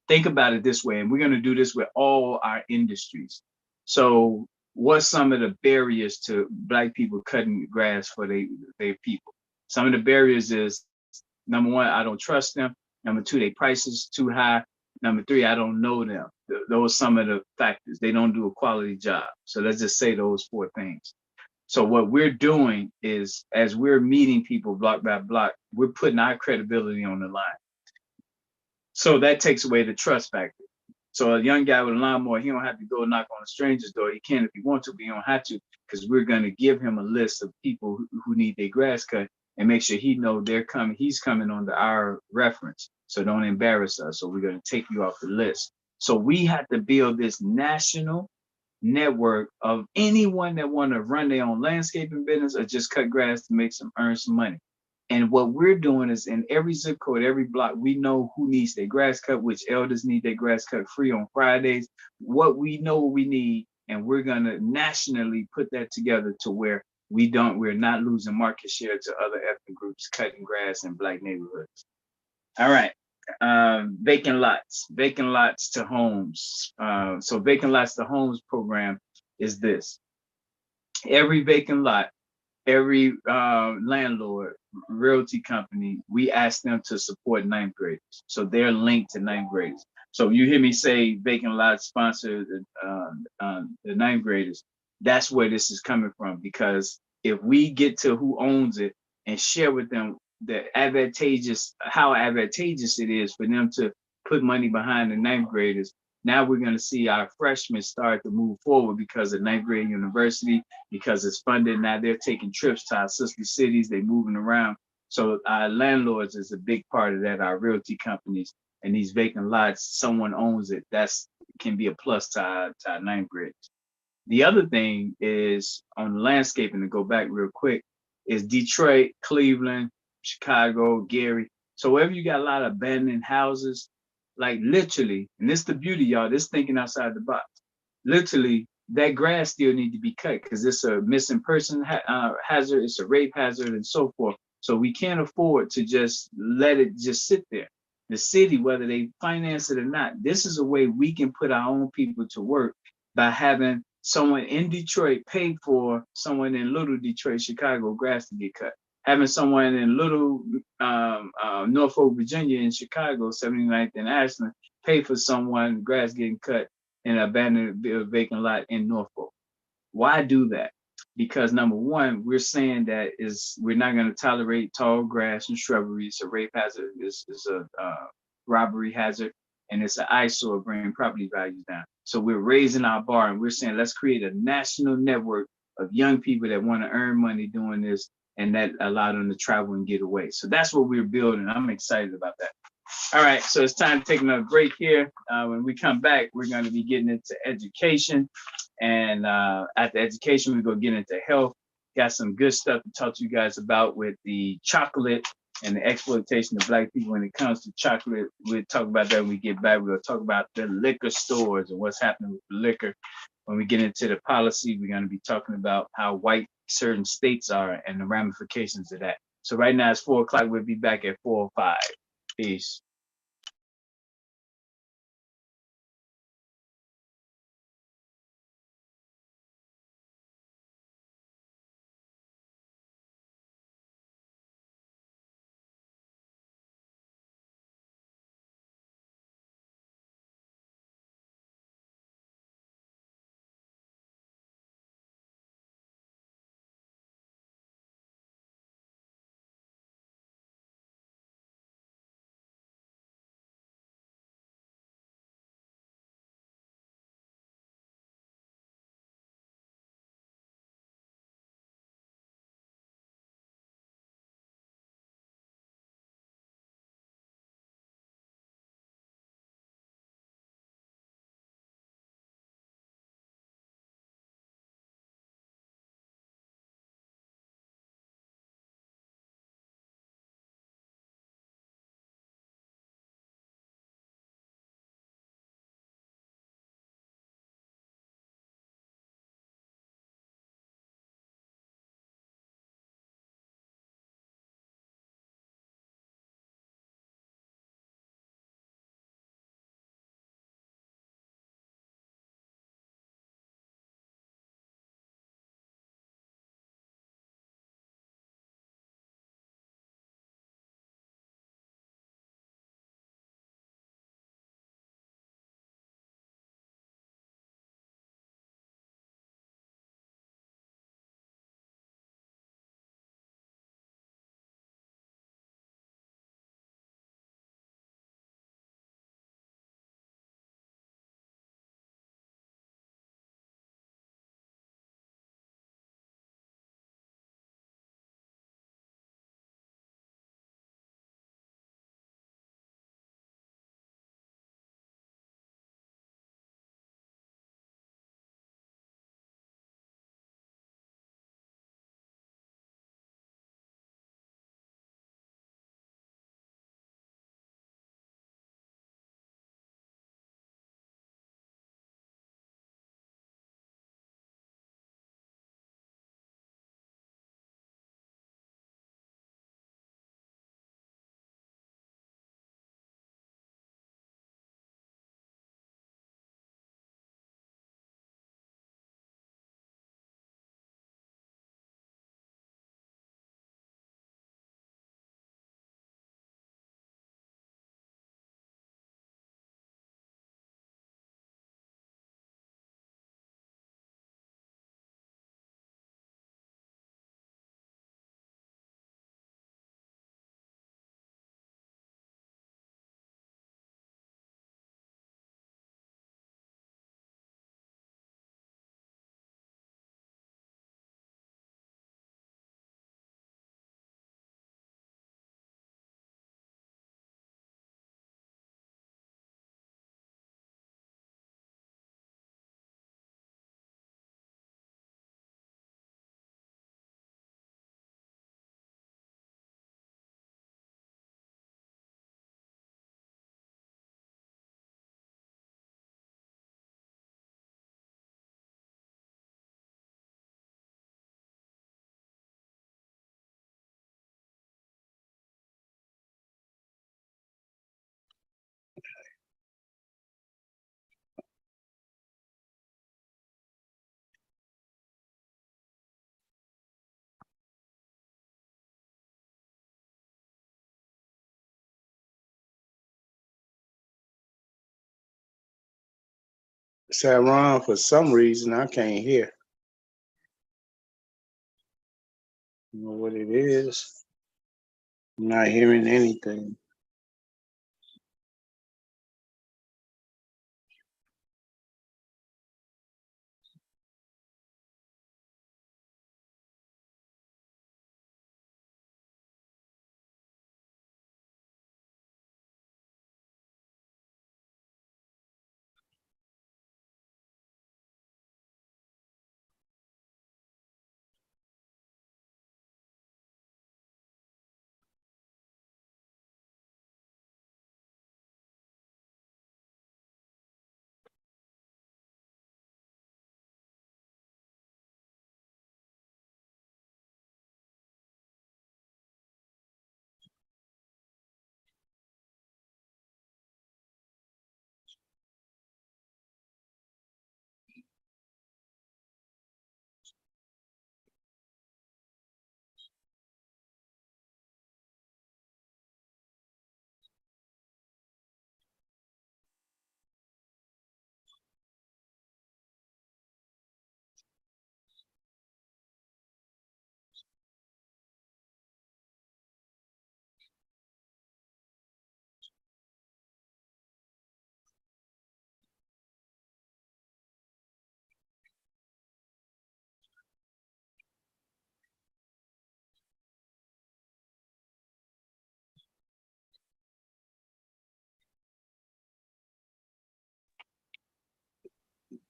Think about it this way, and we're going to do this with all our industries. So what's some of the barriers to Black people cutting grass for their people? Some of the barriers is, number one, I don't trust them. Number two, their prices too high. Number three, I don't know them. Those are some of the factors. They don't do a quality job. So let's just say those 4 things. So what we're doing is, as we're meeting people block by block, we're putting our credibility on the line. So that takes away the trust factor. So a young guy with a lawnmower, he don't have to go knock on a stranger's door. He can if he wants to, but he don't have to, because we're going to give him a list of people who need their grass cut and make sure he know they're coming. He's coming under our reference. So don't embarrass us. So we're going to take you off the list. So we have to build this national network of anyone that want to run their own landscaping business or just cut grass to earn some money. And what we're doing is in every zip code, every block, we know who needs their grass cut, which elders need their grass cut free on Fridays. What we know we need, and we're gonna nationally put that together to where we're not losing market share to other ethnic groups cutting grass in Black neighborhoods. All right. Vacant lots to homes. So vacant lots to homes program is this. Every vacant lot, every landlord, realty company, we ask them to support ninth graders. So they're linked to ninth graders. So you hear me say vacant lots sponsor the ninth graders, that's where this is coming from. Because if we get to who owns it and share with them how advantageous it is for them to put money behind the ninth graders, now we're going to see our freshmen start to move forward because of ninth grade university, because it's funded. Now they're taking trips to our sister cities, they're moving around. So our landlords is a big part of that, our realty companies, and these vacant lots, someone owns it. That's can be a plus to our ninth graders. The other thing is on landscaping, to go back real quick, is Detroit, Cleveland, Chicago, Gary. So wherever you got a lot of abandoned houses, like literally, and this is the beauty, y'all, this thinking outside the box. Literally, that grass still need to be cut because it's a missing person hazard, it's a rape hazard, and so forth. So we can't afford to just let it just sit there. The city, whether they finance it or not, this is a way we can put our own people to work by having someone in Detroit pay for someone in Little Detroit, Chicago, grass to get cut. Having someone in Little Norfolk, Virginia, in Chicago, 79th and Ashland, pay for someone grass getting cut in an abandoned vacant lot in Norfolk. Why do that? Because number one, we're saying that we're not going to tolerate tall grass and shrubbery. It's a rape hazard. It's a robbery hazard, and it's an eyesore, bringing property values down. So we're raising our bar, and we're saying let's create a national network of young people that want to earn money doing this, and that allow them to travel and get away. So that's what we're building. I'm excited about that. All right, so it's time to take another break here. When we come back, we're going to be getting into education. And after education, we're going to get into health. Got some good stuff to talk to you guys about with the chocolate and the exploitation of Black people when it comes to chocolate. We'll talk about that when we get back. We'll talk about the liquor stores and what's happening with the liquor. When we get into the policy, we're going to be talking about how white certain states are and the ramifications of that. So right now it's 4 o'clock. We'll be back at 4:05. Peace. Saron, for some reason, I can't hear. I don't know what it is. I'm not hearing anything.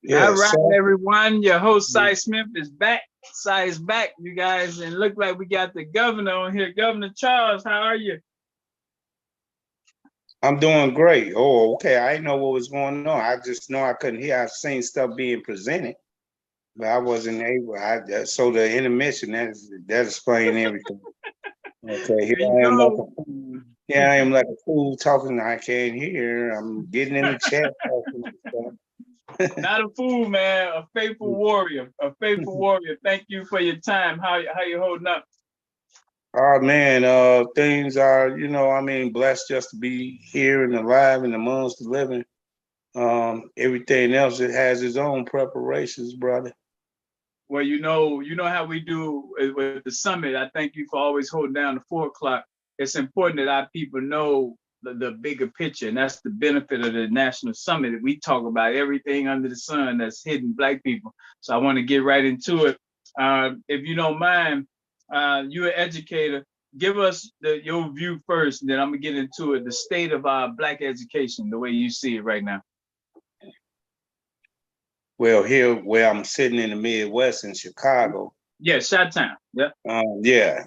All Yeah, right, so everyone. Your host, Cy Smith, is back. Cy is back, you guys. And look like we got the governor on here. Governor Charles, how are you? I'm doing great. Oh, okay. I didn't know what was going on. I just know I couldn't hear. I've seen stuff being presented, but I wasn't able. So the intermission that explained everything. Okay, There you go. here I am like a fool talking. I can't hear. I'm getting in the chat talking and stuff. Not a fool, man. A faithful warrior. A faithful warrior. Thank you for your time. How you holding up? Oh man, things are, I mean, blessed just to be here and alive and amongst the living. Everything else, it has its own preparations, brother. Well, you know how we do with the summit. I thank you for always holding down the 4 o'clock. It's important that our people know the bigger picture, and that's the benefit of the national summit. We talk about everything under the sun that's hitting Black people. So I want to get right into it. If you don't mind, you're an educator. Give us your view first, and then I'm gonna get into it. The state of our Black education, the way you see it right now. Well, here where I'm sitting in the Midwest in Chicago. Yeah, Chi-Town. Yeah.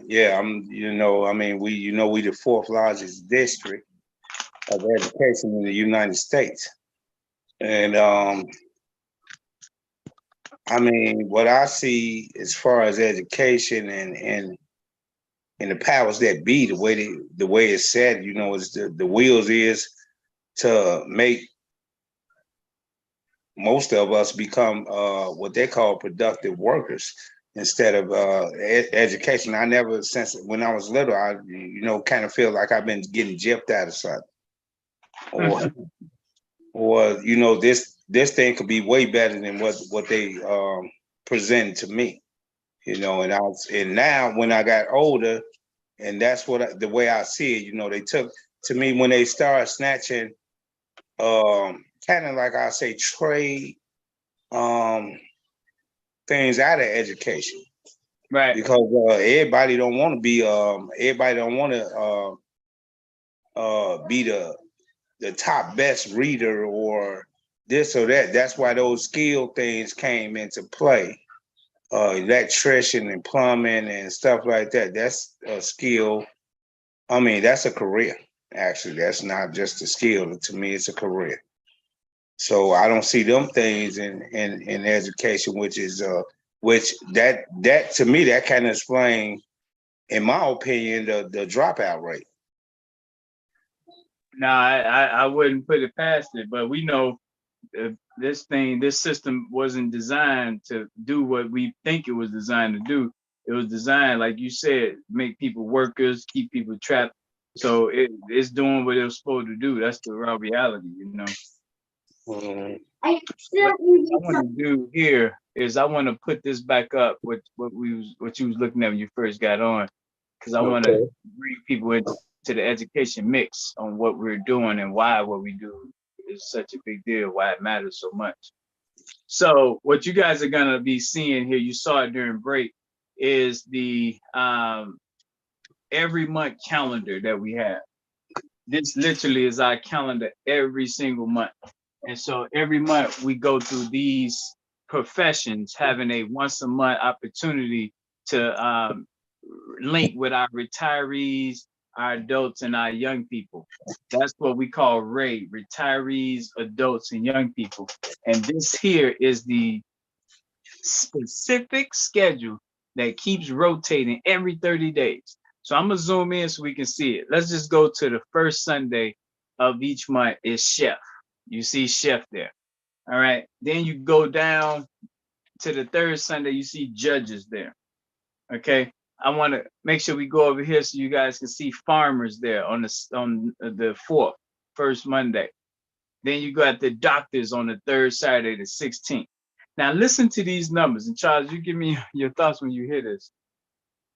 Yeah. I mean, we the 4th largest district of education in the United States, and I mean, what I see as far as education and the powers that be, the way it's said, is the wheels is to make most of us become what they call productive workers instead of education. I never, since when I was little, I kind of feel like I've been getting gypped out of something, or this thing could be way better than what they presented to me, and now when I got older, and that's what the way I see it, they took to me when they started snatching kind of like I say trade things out of education, right? Because everybody don't want to be everybody don't want to be the top best reader or this or that. That's why those skill things came into play. Electrician and plumbing and stuff like that. That's a skill. I mean, that's a career. Actually, that's not just a skill. To me, it's a career. So I don't see them things in education, which that to me that kind of explain, in my opinion, the dropout rate. No, I wouldn't put it past it, but we know this system wasn't designed to do what we think it was designed to do. It was designed, like you said, make people workers, keep people trapped. So it's doing what it was supposed to do. That's the raw reality, Mm-hmm. What I want to do here is I want to put this back up, what you was looking at when you first got on, because I want to Okay. bring people into the education mix on what we're doing and why what we do is such a big deal, why it matters so much. So what you guys are gonna be seeing here, you saw it during break, is the every month calendar that we have. This literally is our calendar every single month. And so every month we go through these professions, having a once a month opportunity to link with our retirees, our adults, and our young people. That's what we call RAY, retirees, adults, and young people. And this here is the specific schedule that keeps rotating every 30 days. So I'm gonna zoom in so we can see it. Let's just go to the first Sunday of each month is Chef. You see Chef there. All right. Then you go down to the third Sunday, you see Judges there. Okay. I want to make sure we go over here so you guys can see farmers there on the first Monday. Then you got the doctors on the third Saturday, the 16th. Now listen to these numbers, and Charles, you give me your thoughts when you hear this.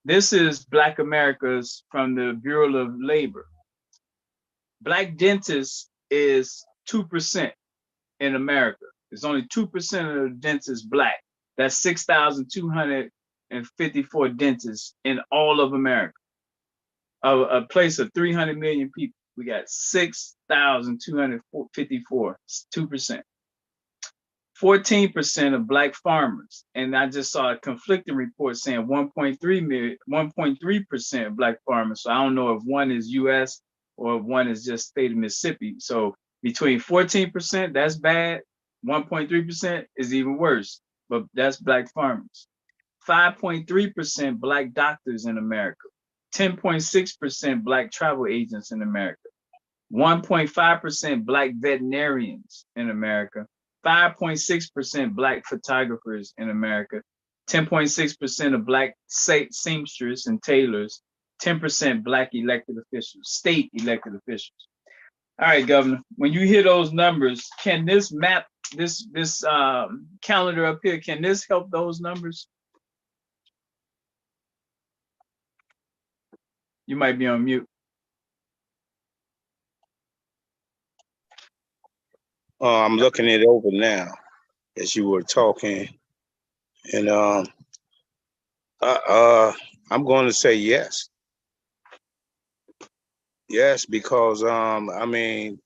This is Black Americas from the Bureau of Labor. Black dentists is 2% in America. There's only 2% of the dentists Black. That's 6,254 dentists in all of America. A place of 300 million people, we got 6,254, 2%. 14% of Black farmers, and I just saw a conflicting report saying 1.3% of Black farmers. So I don't know if one is U.S. or if one is just state of Mississippi. So between 14%, that's bad. 1.3% is even worse, but that's Black farmers. 5.3% Black doctors in America. 10.6% Black travel agents in America. 1.5% Black veterinarians in America. 5.6% Black photographers in America, 10.6% of Black seamsters and tailors, 10% Black elected officials, state elected officials. All right, Governor, when you hear those numbers, can this map, this calendar up here, can this help those numbers? You might be on mute. I'm looking it over now as you were talking, and I'm going to say yes. Yes, because I mean,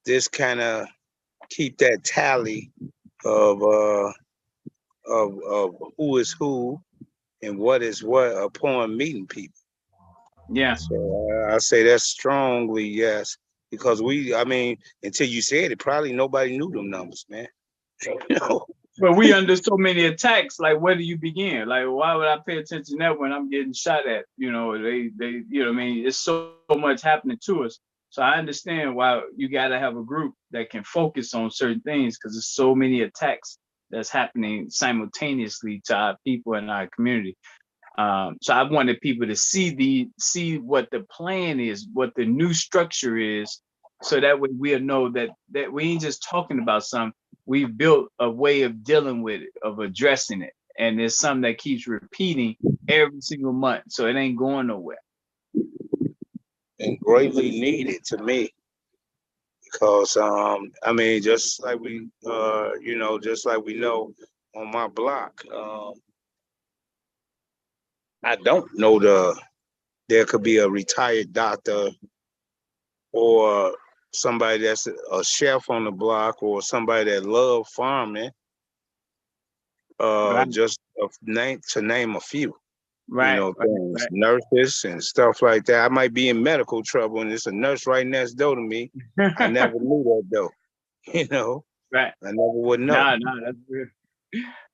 this kind of keep that tally of who is who and what is what upon meeting people. Yeah. So I say that's strongly yes, because I mean, until you said it, probably nobody knew them numbers, man. You know? But we under so many attacks, like where do you begin? Like, why would I pay attention to that when I'm getting shot at? You know, they, you know what I mean? It's so much happening to us. So I understand why you got to have a group that can focus on certain things, because there's so many attacks that's happening simultaneously to our people and our community. So I wanted people to see what the plan is, what the new structure is, so that way we'll know that we ain't just talking about something. We've built a way of dealing with it, of addressing it, and it's something that keeps repeating every single month, so it ain't going nowhere. And greatly needed to me, because I mean, just like we just like we know on my block, I don't know there could be a retired doctor or somebody that's a chef on the block or somebody that love farming, Right. just to name a few. Right, Things, nurses and stuff like that. I might be in medical trouble and there's a nurse right next door to me. I never knew that though. Right. I never would know. No, that's real.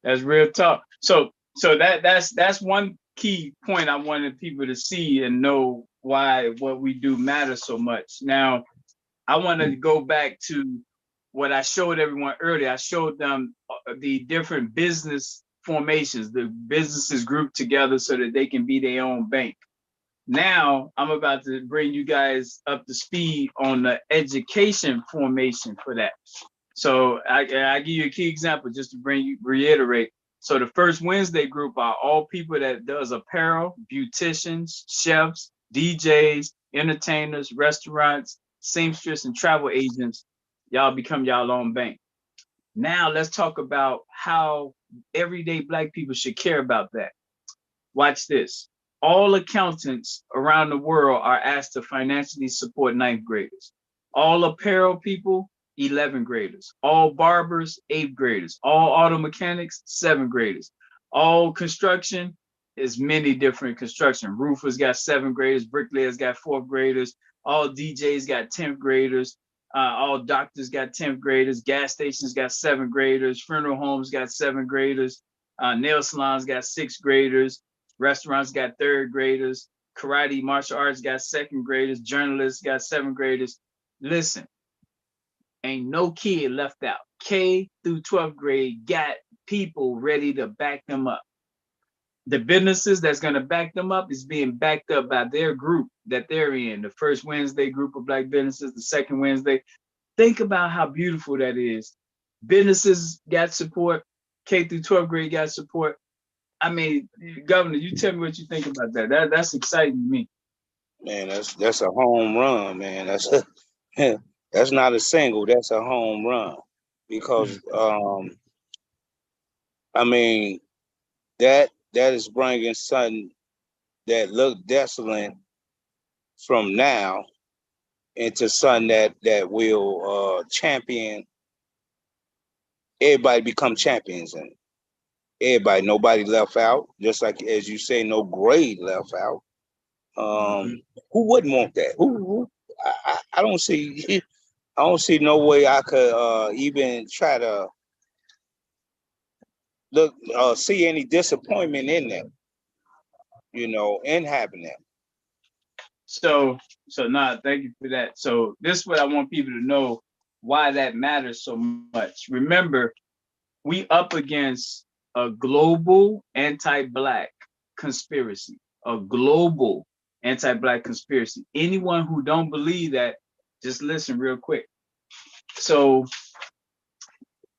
That's real talk. So that's one key point I wanted people to see and know why what we do matters so much. Now, I wanted to go back to what I showed everyone earlier. I showed them the different business formations, the businesses grouped together so that they can be their own bank. Now, I'm about to bring you guys up to speed on the education formation for that. So I give you a key example just to reiterate. So the first Wednesday group are all people that does apparel, beauticians, chefs, DJs, entertainers, restaurants, seamstress, and travel agents. Y'all become y'all own bank. Now let's talk about how everyday Black people should care about that. Watch this. All accountants around the world are asked to financially support ninth graders. All apparel people, 11th graders. All barbers, 8th graders. All auto mechanics, 7th graders. All construction is many different construction. Roofers got 7th graders, bricklayers got 4th graders, all DJs got 10th graders, all doctors got 10th graders, gas stations got 7th graders, funeral homes got 7th graders, nail salons got 6th graders, restaurants got 3rd graders, karate, martial arts got 2nd graders, journalists got 7th graders. Listen, ain't no kid left out. K through 12th grade got people ready to back them up. The businesses that's going to back them up is being backed up by their group that they're in. The first Wednesday group of Black businesses, the second Wednesday. Think about how beautiful that is. Businesses got support. K through 12th grade got support. I mean, Governor, you tell me what you think about that. That's exciting to me. Man, that's a home run, man. That's not a single, that's a home run. Because I mean, that is bringing something that look desolate from now into something that will champion everybody, become champions, and everybody, nobody left out. Just like as you say, no grade left out. Who wouldn't want that? Who I don't see I don't see no way I could even try to look see any disappointment in them, in having that. So now, thank you for that. So this is what I want people to know why that matters so much. Remember, we up against a global anti-Black conspiracy, a global anti-Black conspiracy. Anyone who don't believe that, just listen real quick. So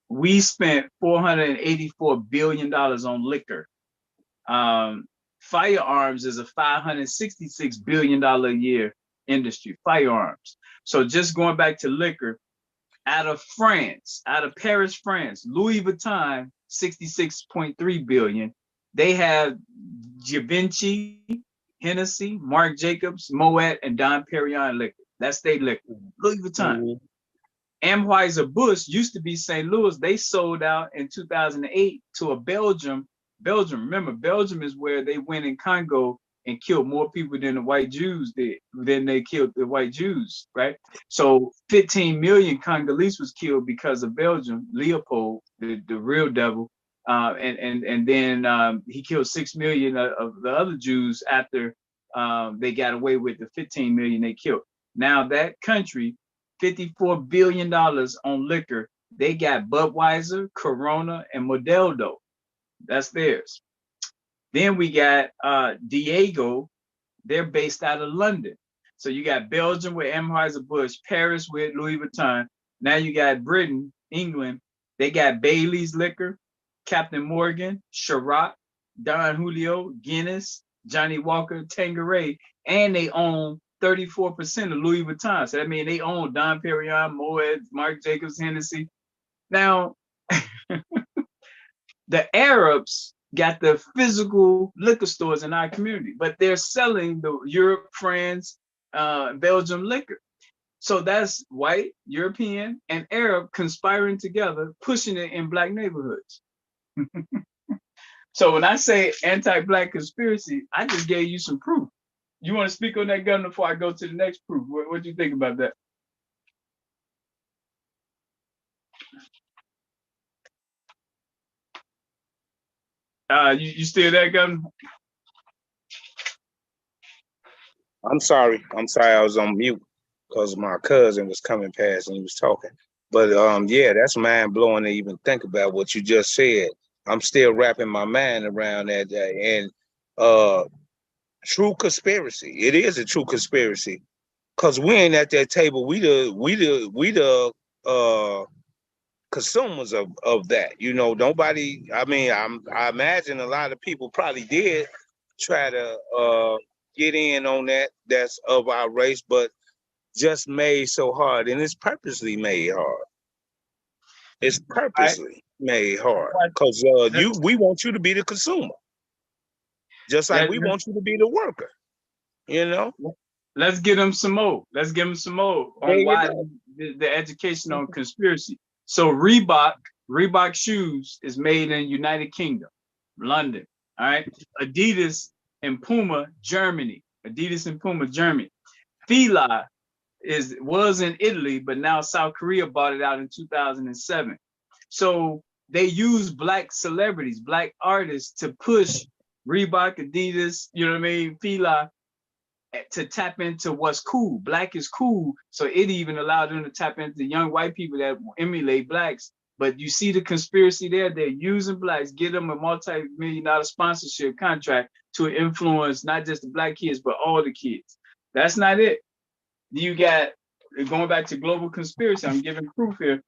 we spent $484 billion on liquor. Firearms is a $566 billion a year industry, firearms. So just going back to liquor, out of Paris, France, Louis Vuitton, 66.3 billion. They have Givenchy, Hennessy, Marc Jacobs, Moet, and Dom Perignon liquor. That's their liquor. Louis Vuitton. Anheuser-Busch used to be St. Louis. They sold out in 2008 to a Belgium. Remember, Belgium is where they went in Congo and killed more people than the white Jews did, than they killed the white Jews, right? So 15 million Congolese was killed because of Belgium, Leopold, the real devil. And then he killed 6 million of the other Jews after they got away with the 15 million they killed. Now that country, $54 billion on liquor. They got Budweiser, Corona, and Modelo. That's theirs. Then we got Diageo. They're based out of London. So you got Belgium with Anheuser-Busch, Paris with Louis Vuitton. Now you got Britain, England. They got Bailey's Liquor, Captain Morgan, Ciroc, Don Julio, Guinness, Johnny Walker, Tanqueray, and they own 34% of Louis Vuitton. So that means they own Dom Perignon, Moet, Marc Jacobs, Hennessy. Now, the Arabs got the physical liquor stores in our community, but they're selling the Europe, France, Belgium liquor. So that's white, European, and Arab conspiring together, pushing it in Black neighborhoods. So when I say anti-Black conspiracy, I just gave you some proof. You want to speak on that, Governor, before I go to the next proof? What do you think about that? You still there, Governor? I'm sorry. I was on mute because my cousin was coming past and he was talking. But yeah, that's mind blowing to even think about what you just said. I'm still wrapping my mind around that, and true conspiracy. It is a true conspiracy, cause we ain't at that table. We the consumers of that. You know, nobody. I mean, I imagine a lot of people probably did try to get in on that. That's of our race, but just made so hard, and it's purposely made hard. It's All right. purposely made hard What- because we want you to be the consumer, just like Let, we want you to be the worker. You know, let's get them some more. Let's give them some more there on you why go. the education on conspiracy. So Reebok shoes is made in United Kingdom, London. All right. Adidas and Puma, Germany. Adidas and Puma, Germany. Fila was in Italy, but now South Korea bought it out in 2007. So they use black celebrities, black artists to push Reebok, Adidas, you know what I mean, Fila, to tap into what's cool. Black is cool. So it even allowed them to tap into young white people that emulate blacks. But you see the conspiracy there, they're using blacks, get them a multi-million-dollar sponsorship contract to influence not just the black kids, but all the kids. That's not it. You got, going back to global conspiracy, I'm giving proof here.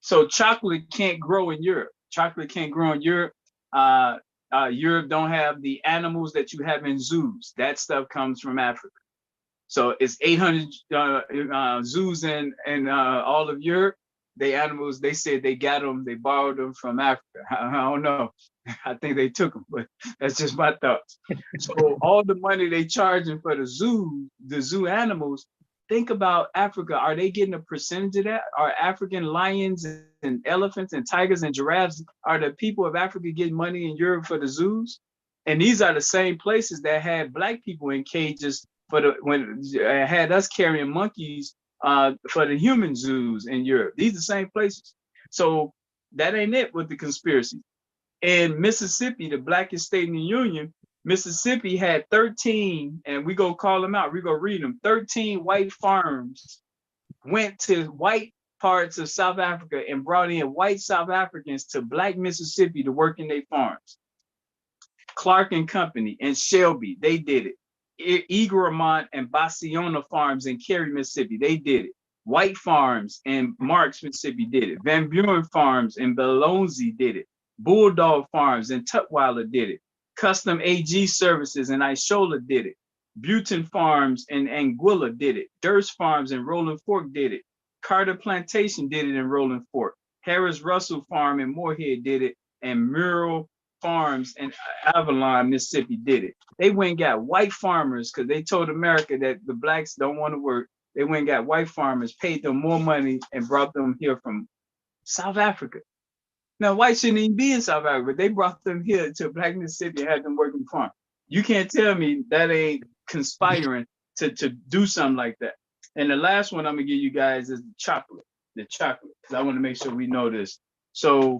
So chocolate can't grow in Europe. Chocolate can't grow in Europe. Europe don't have the animals that you have in zoos. That stuff comes from Africa. So it's 800 zoos in all of Europe. They animals, they said they got them, they borrowed them from Africa. I don't know. I think they took them, but that's just my thoughts. So all the money they charging for the zoo animals, think about Africa. Are they getting a percentage of that? Are African lions and elephants and tigers and giraffes, are the people of Africa getting money in Europe for the zoos? And these are the same places that had black people in cages when had us carrying monkeys for the human zoos in Europe. These are the same places. So that ain't it with the conspiracy. In Mississippi, the blackest state in the union, Mississippi had 13, and we go call them out, we go read them, 13 white farms went to white parts of South Africa and brought in white South Africans to black Mississippi to work in their farms. Clark and Company and Shelby, they did it. Egremont and Bassiona Farms in Cary, Mississippi, they did it. White Farms in Marks, Mississippi did it. Van Buren Farms in Belonzi did it. Bulldog Farms in Tutwiler did it. Custom AG Services in Ishola did it. Butin Farms in Anguilla did it. Durst Farms in Rolling Fork did it. Carter Plantation did it in Rolling Fork. Harris Russell Farm in Moorhead did it. And Mural Farms in Avalon, Mississippi did it. They went and got white farmers because they told America that the blacks don't want to work. They went and got white farmers, paid them more money, and brought them here from South Africa. Now, whites shouldn't even be in South Africa, but they brought them here to Black Mississippi and had them working farm. You can't tell me that ain't conspiring to do something like that. And the last one I'm gonna give you guys is the chocolate, because I want to make sure we know this. So,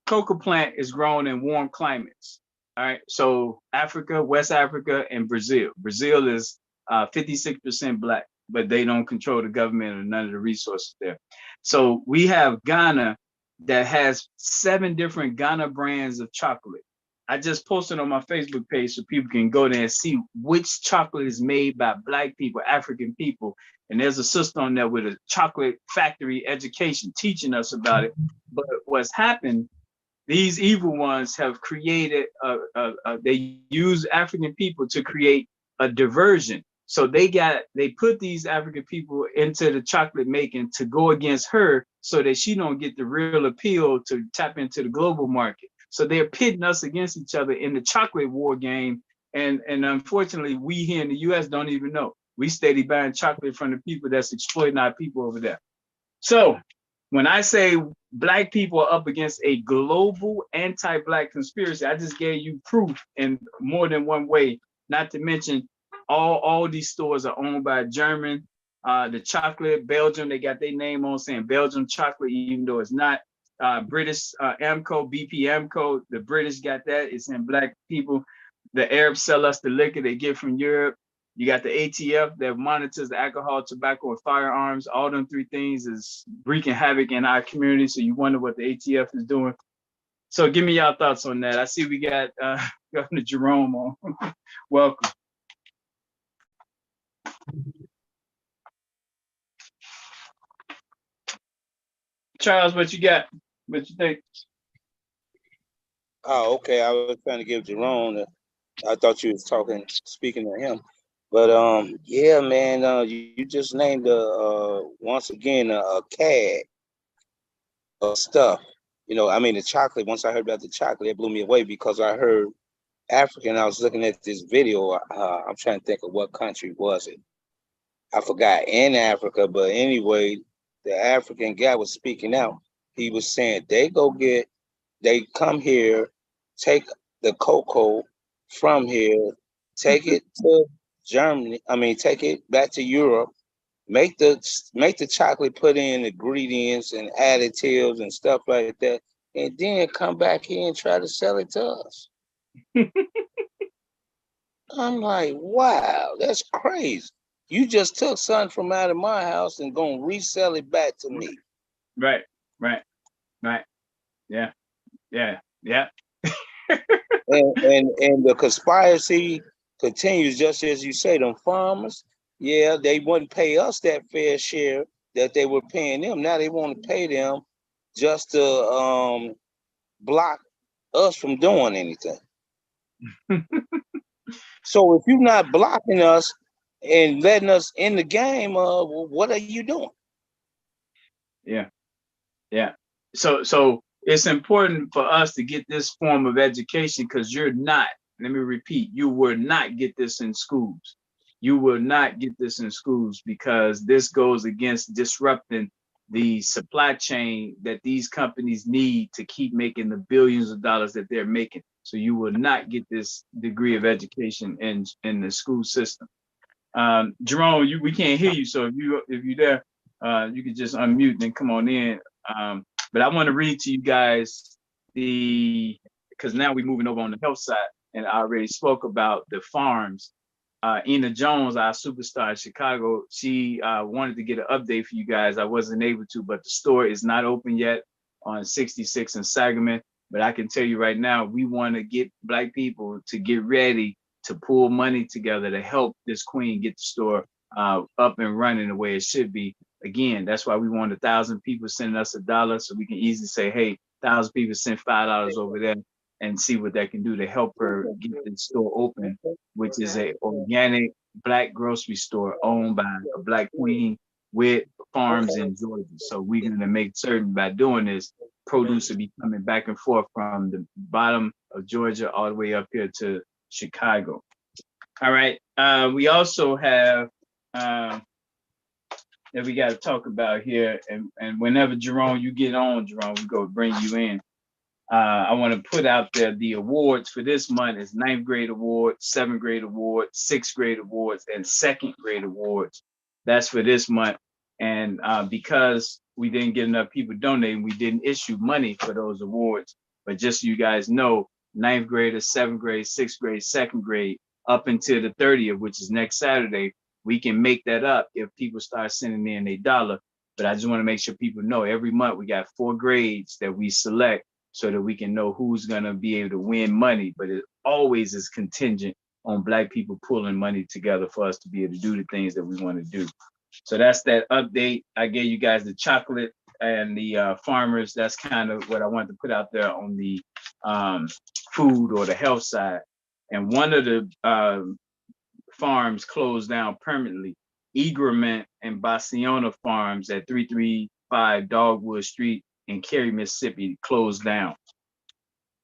cocoa plant is grown in warm climates. All right. So Africa, West Africa, and Brazil. Brazil is 56% black, but they don't control the government or none of the resources there. So we have Ghana that has 7 different Ghana brands of chocolate. I just posted on my Facebook page so people can go there and see which chocolate is made by black people, African people. And there's a sister on there with a chocolate factory education teaching us about it. But what's happened, these evil ones have created, they use African people to create a diversion. So they put these African people into the chocolate making to go against her so that she don't get the real appeal to tap into the global market. So they're pitting us against each other in the chocolate war game. And unfortunately, we here in the US don't even know. We steady buying chocolate from the people that's exploiting our people over there. So when I say black people are up against a global anti-black conspiracy, I just gave you proof in more than one way, not to mention all these stores are owned by German. The chocolate, Belgium, they got their name on saying Belgium chocolate, even though it's not. British Amco, BP Amco, the British got that, it's in black people. The Arabs sell us the liquor they get from Europe. You got the ATF that monitors the alcohol, tobacco, and firearms. All them 3 things is wreaking havoc in our community. So you wonder what the ATF is doing. So give me y'all thoughts on that. I see we got Governor Jerome on. Welcome. Charles, what you got? What you think? Oh, okay. I was trying to give Jerome. I thought you was speaking to him. But yeah, man. You just named once again a CAD of stuff. You know, I mean the chocolate. Once I heard about the chocolate, it blew me away because I heard African. I was looking at this video. I'm trying to think of what country was it. I forgot in Africa, but anyway, the African guy was speaking out. He was saying they come here, take the cocoa from here, take it to Germany. I mean, take it back to Europe, make the chocolate, put in ingredients and additives and stuff like that, and then come back here and try to sell it to us. I'm like, wow, that's crazy. You just took something from out of my house and gonna resell it back to me. Right, right, right. Yeah, yeah, yeah. And the conspiracy continues, just as you say, them farmers, yeah, they wouldn't pay us that fair share that they were paying them. Now they want to pay them just to block us from doing anything. So if you're not blocking us and letting us in the game, what are you doing? Yeah, yeah. So it's important for us to get this form of education because you're not, let me repeat, you will not get this in schools. You will not get this in schools because this goes against disrupting the supply chain that these companies need to keep making the billions of dollars that they're making. So you will not get this degree of education in the school system. Jerome, we can't hear you. So if you're there, you can just unmute and come on in. But I want to read to you guys because now we're moving over on the health side, and I already spoke about the farms. Ina Jones, our superstar in Chicago, she wanted to get an update for you guys. I wasn't able to, but the store is not open yet on 66 and Sangamon. But I can tell you right now, we want to get Black people to get ready to pull money together to help this queen get the store up and running the way it should be. Again, that's why we want 1,000 people sending us $1 so we can easily say, hey, 1,000 people send $5 over there and see what that can do to help her get the store open, which is a organic Black grocery store owned by a Black queen with farms in Georgia. So we're going to make certain by doing this, produce will be coming back and forth from the bottom of Georgia all the way up here to Chicago. All right. We also have that we got to talk about here. And whenever Jerome, you get on, Jerome, we go bring you in. I want to put out there the awards for this month is 9th grade award, 7th grade award, 6th grade awards, and 2nd grade awards. That's for this month. And because we didn't get enough people donating, we didn't issue money for those awards. But just so you guys know, 9th grade, 7th grade, 6th grade, 2nd grade, up until the 30th, which is next Saturday, we can make that up if people start sending in $1. But I just want to make sure people know every month we got 4 grades that we select so that we can know who's going to be able to win money. But it always is contingent on Black people pulling money together for us to be able to do the things that we want to do. So that's that update. I gave you guys the chocolate and the farmers. That's kind of what I wanted to put out there on the food or the health side. And one of the farms closed down permanently. Egrement and Bassiona farms at 335 Dogwood Street in Cary, Mississippi closed down.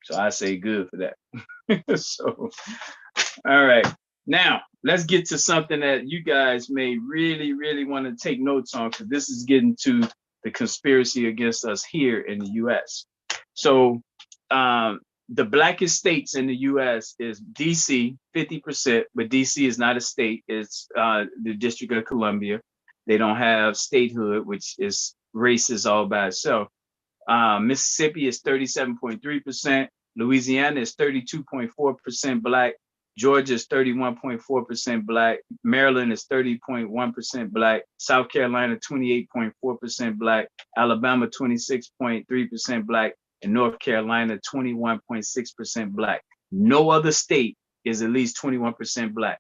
So I say good for that. So, all right. Now, let's get to something that you guys may really, really want to take notes on because this is getting to the conspiracy against us here in the US. So, the Blackest states in the US is DC, 50%, but DC is not a state. It's the District of Columbia. They don't have statehood, which is racist all by itself. Mississippi is 37.3%. Louisiana is 32.4% Black. Georgia is 31.4% Black. Maryland is 30.1% Black. South Carolina, 28.4% Black. Alabama, 26.3% Black. And North Carolina, 21.6% Black. No other state is at least 21% Black.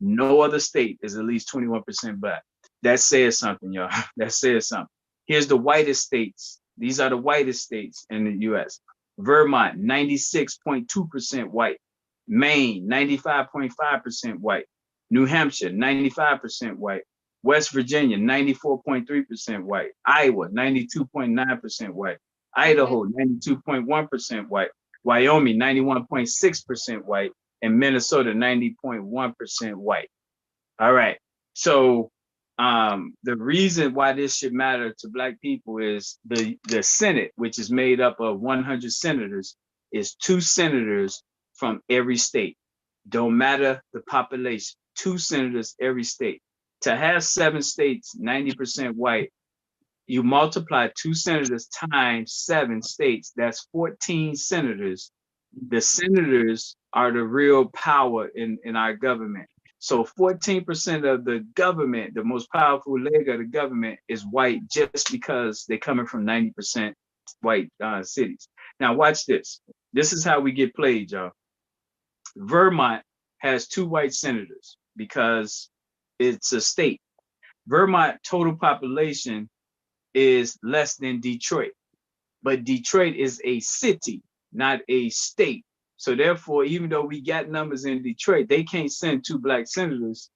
No other state is at least 21% Black. That says something, y'all. That says something. Here's the whitest states These are the whitest states in the US. Vermont, 96.2% white. Maine, 95.5% white. New Hampshire, 95% white. West Virginia, 94.3% white. Iowa, 92.9% white. Idaho, 92.1% white. Wyoming, 91.6% white. And Minnesota, 90.1% white. All right. So the reason why this should matter to Black people is the Senate, which is made up of 100 senators, is 2 senators from every state. Don't matter the population, 2 senators every state. To have 7 states, 90% white, you multiply 2 senators times 7 states, that's 14 senators. The senators are the real power in our government. So 14% of the government, the most powerful leg of the government, is white just because they're coming from 90% white cities. Now watch this. This is how we get played, y'all. Vermont has 2 white senators because it's a state. Vermont total population is less than Detroit, but Detroit is a city, not a state. So therefore, even though we got numbers in Detroit, they can't send 2 Black senators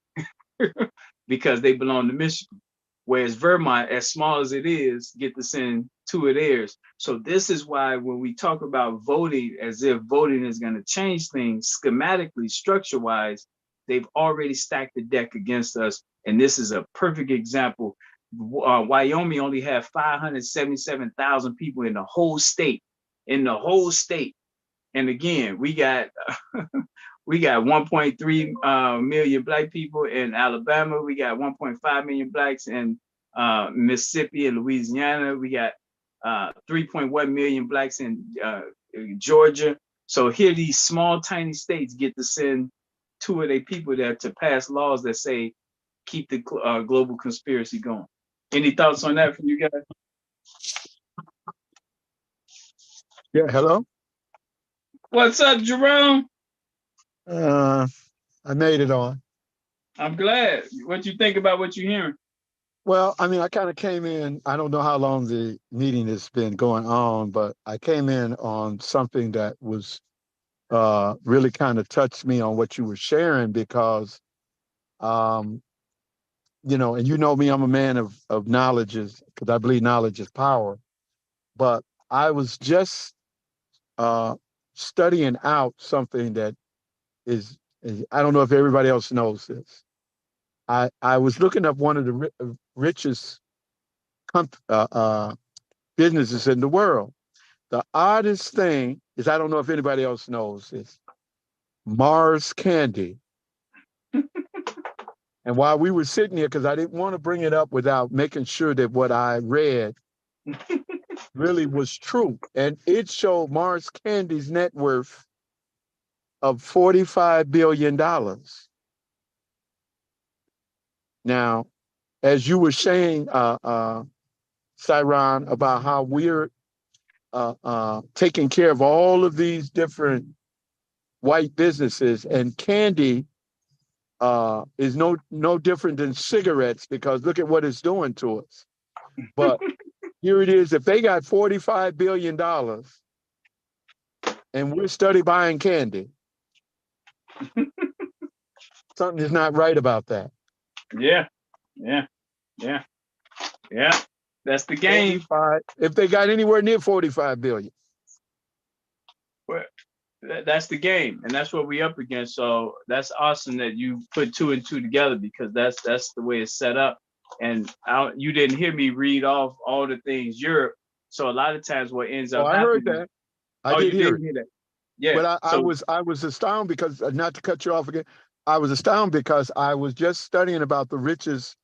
because they belong to Michigan. Whereas Vermont, as small as it is, get to send 2 of theirs. So this is why when we talk about voting as if voting is going to change things schematically, structure-wise, they've already stacked the deck against us. And this is a perfect example. Wyoming only had 577,000 people in the whole state. And again, we got 1.3 million Black people in Alabama. We got 1.5 million Blacks in Mississippi and Louisiana. We got 3.1 million Blacks in Georgia. So here, these small, tiny states get to send 2 of their people there to pass laws that say keep the global conspiracy going. Any thoughts on that from you guys? Yeah, hello. What's up, Jerome? I made it on. I'm glad. What you think about what you're hearing? Well, I mean, I kind of came in, I don't know how long the meeting has been going on, but I came in on something that was really kind of touched me on what you were sharing because, you know, and you know me, I'm a man of knowledge, because I believe knowledge is power. But I was just studying out something that is, I don't know if everybody else knows this. I was looking up one of the richest businesses in the world. The oddest thing is, I don't know if anybody else knows this, Mars Candy. And while we were sitting here, because I didn't want to bring it up without making sure that what I read really was true. And it showed Mars Candy's net worth of $45 billion. Now, as you were saying, Cyron, about how we're taking care of all of these different white businesses, and candy is no different than cigarettes, because look at what it's doing to us. But here it is, if they got $45 billion and we're study buying candy, something is not right about that. Yeah. That's the game. If they got anywhere near 45 billion. Well, that's the game, and that's what we up against. So that's awesome that you put 2 and 2 together, because that's the way it's set up. And you didn't hear me read off all the things Europe. So a lot of times what ends up happening. I heard that. I did hear that. Yeah. But I was astounded because, not to cut you off again, I was astounded because I was just studying about the richest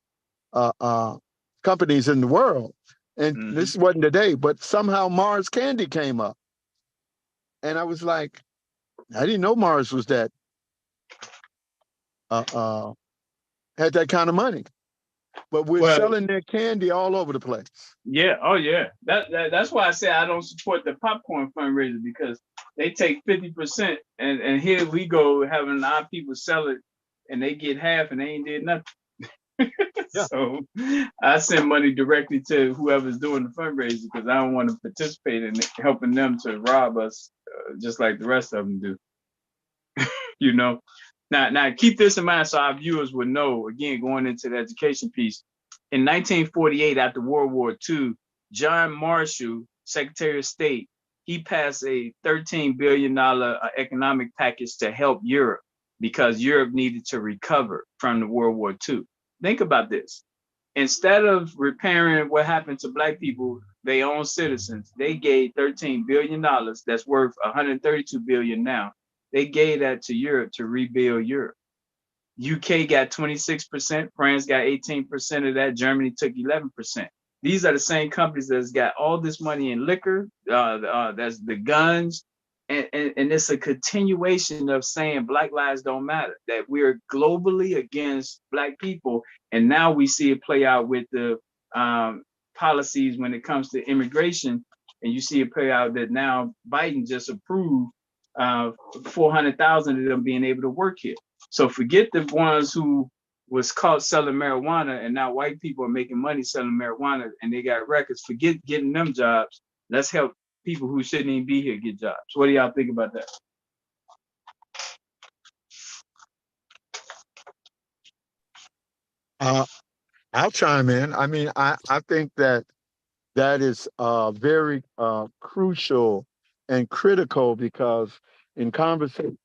companies in the world. And this wasn't today, but somehow Mars Candy came up. And I was like, I didn't know Mars was that, had that kind of money. But we're selling their candy all over the place. Yeah. Oh, yeah. That's why I say I don't support the popcorn fundraiser, because they take 50%, and here we go having our people sell it, and they get half, and they ain't did nothing. Yeah. So I send money directly to whoever's doing the fundraiser because I don't want to participate in helping them to rob us, just like the rest of them do. You know. Now keep this in mind so our viewers would know. Again, going into the education piece, in 1948, after World War II, John Marshall, Secretary of State, he passed a $13 billion economic package to help Europe because Europe needed to recover from the World War II. Think about this. Instead of repairing what happened to Black people, their own citizens, they gave $13 billion that's worth $132 billion now. They gave that to Europe to rebuild Europe. UK got 26%, France got 18% of that, Germany took 11%. These are the same companies that's got all this money in liquor, that's the guns, and it's a continuation of saying Black lives don't matter, that we're globally against Black people, and now we see it play out with the policies when it comes to immigration, and you see it play out that now Biden just approved 400,000 of them being able to work here. So forget the ones who was caught selling marijuana and now white people are making money selling marijuana and they got records. Forget getting them jobs. Let's help people who shouldn't even be here get jobs. What do y'all think about that? I'll chime in. I mean, I think that is very crucial and critical because in conversation,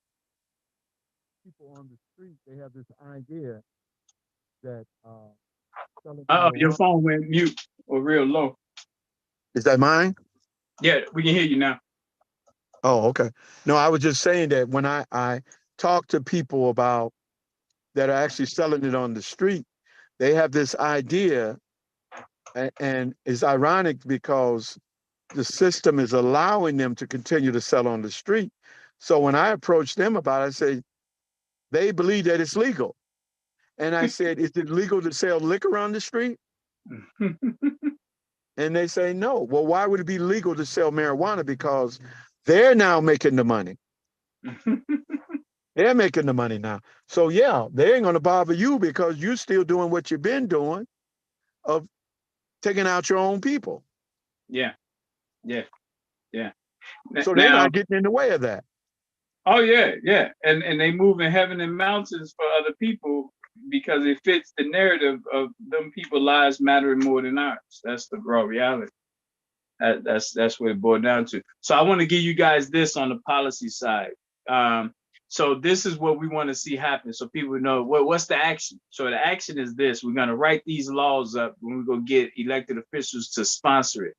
people on the street, they have this idea that selling Your marijuana. phone went mute or real low. Is that mine? Yeah, we can hear you now. Oh, okay. No, I was just saying that when I talk to people about that are actually selling it on the street, they have this idea, and it's ironic because the system is allowing them to continue to sell on the street. So when I approach them about it, I say, they believe that it's legal. And I said, is it legal to sell liquor on the street? And they say, no. Well, why would it be legal to sell marijuana? Because they're now making the money. They're making the money now. So yeah, they ain't going to bother you because you're still doing what you've been doing of taking out your own people. Yeah. So they're not getting in the way of that. Oh yeah. And they move in heaven and mountains for other people because it fits the narrative of them people's lives mattering more than ours. That's the raw reality. That's what it boiled down to. So I want to give you guys this on the policy side. So this is what we want to see happen. So people know what's the action. So the action is this: we're going to write these laws up when we go get elected officials to sponsor it.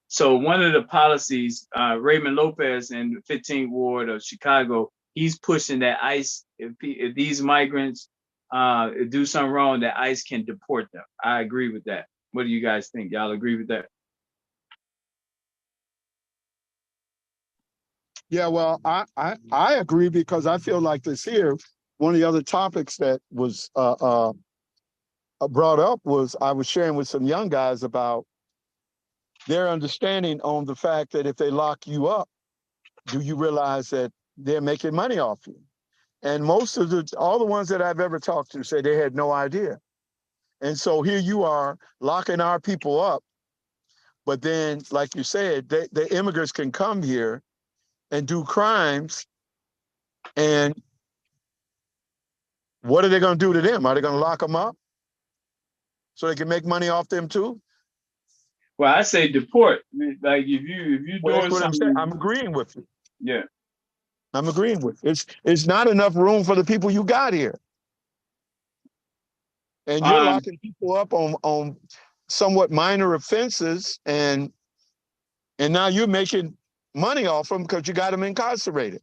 So one of the policies, Raymond Lopez in the 15th Ward of Chicago, he's pushing that ICE, if these migrants do something wrong, that ICE can deport them. I agree with that. What do you guys think? Y'all agree with that? Yeah, well, I agree because I feel like this here, one of the other topics that was brought up was I was sharing with some young guys about their understanding on the fact that if they lock you up, do you realize that they're making money off you? And most of all the ones that I've ever talked to say they had no idea. And so here you are locking our people up. But then, like you said, the immigrants can come here and do crimes. And what are they going to do to them? Are they going to lock them up so they can make money off them too? Well, I say deport. Like if you doing something, I'm agreeing with you. Yeah, I'm agreeing with you. It's not enough room for the people you got here, and you're locking people up on somewhat minor offenses, and now you're making money off them because you got them incarcerated.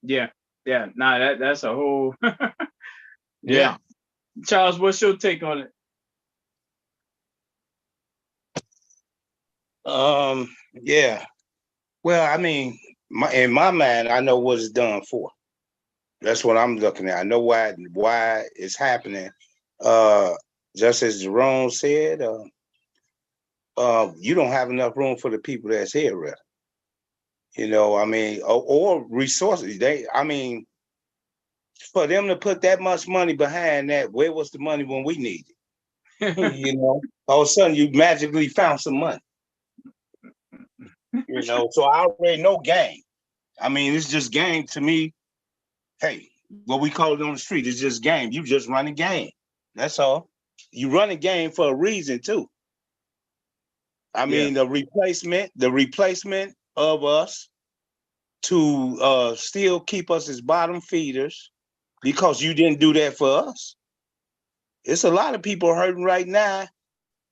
Yeah. Nah, that's a whole. Yeah. Charles, what's your take on it? Yeah. Well, I mean, in my mind, I know what it's done for. That's what I'm looking at. I know why it's happening. Just as Jerome said, you don't have enough room for the people that's here, really. You know, I mean, or resources. For them to put that much money behind that, where was the money when we needed it? You know, all of a sudden you magically found some money. You know, so I already know game. I mean, it's just game to me. Hey, what we call it on the street is just game. You just run a game. That's all. You run a game for a reason too. I Yeah. mean, the replacement of us to still keep us as bottom feeders because you didn't do that for us. It's a lot of people hurting right now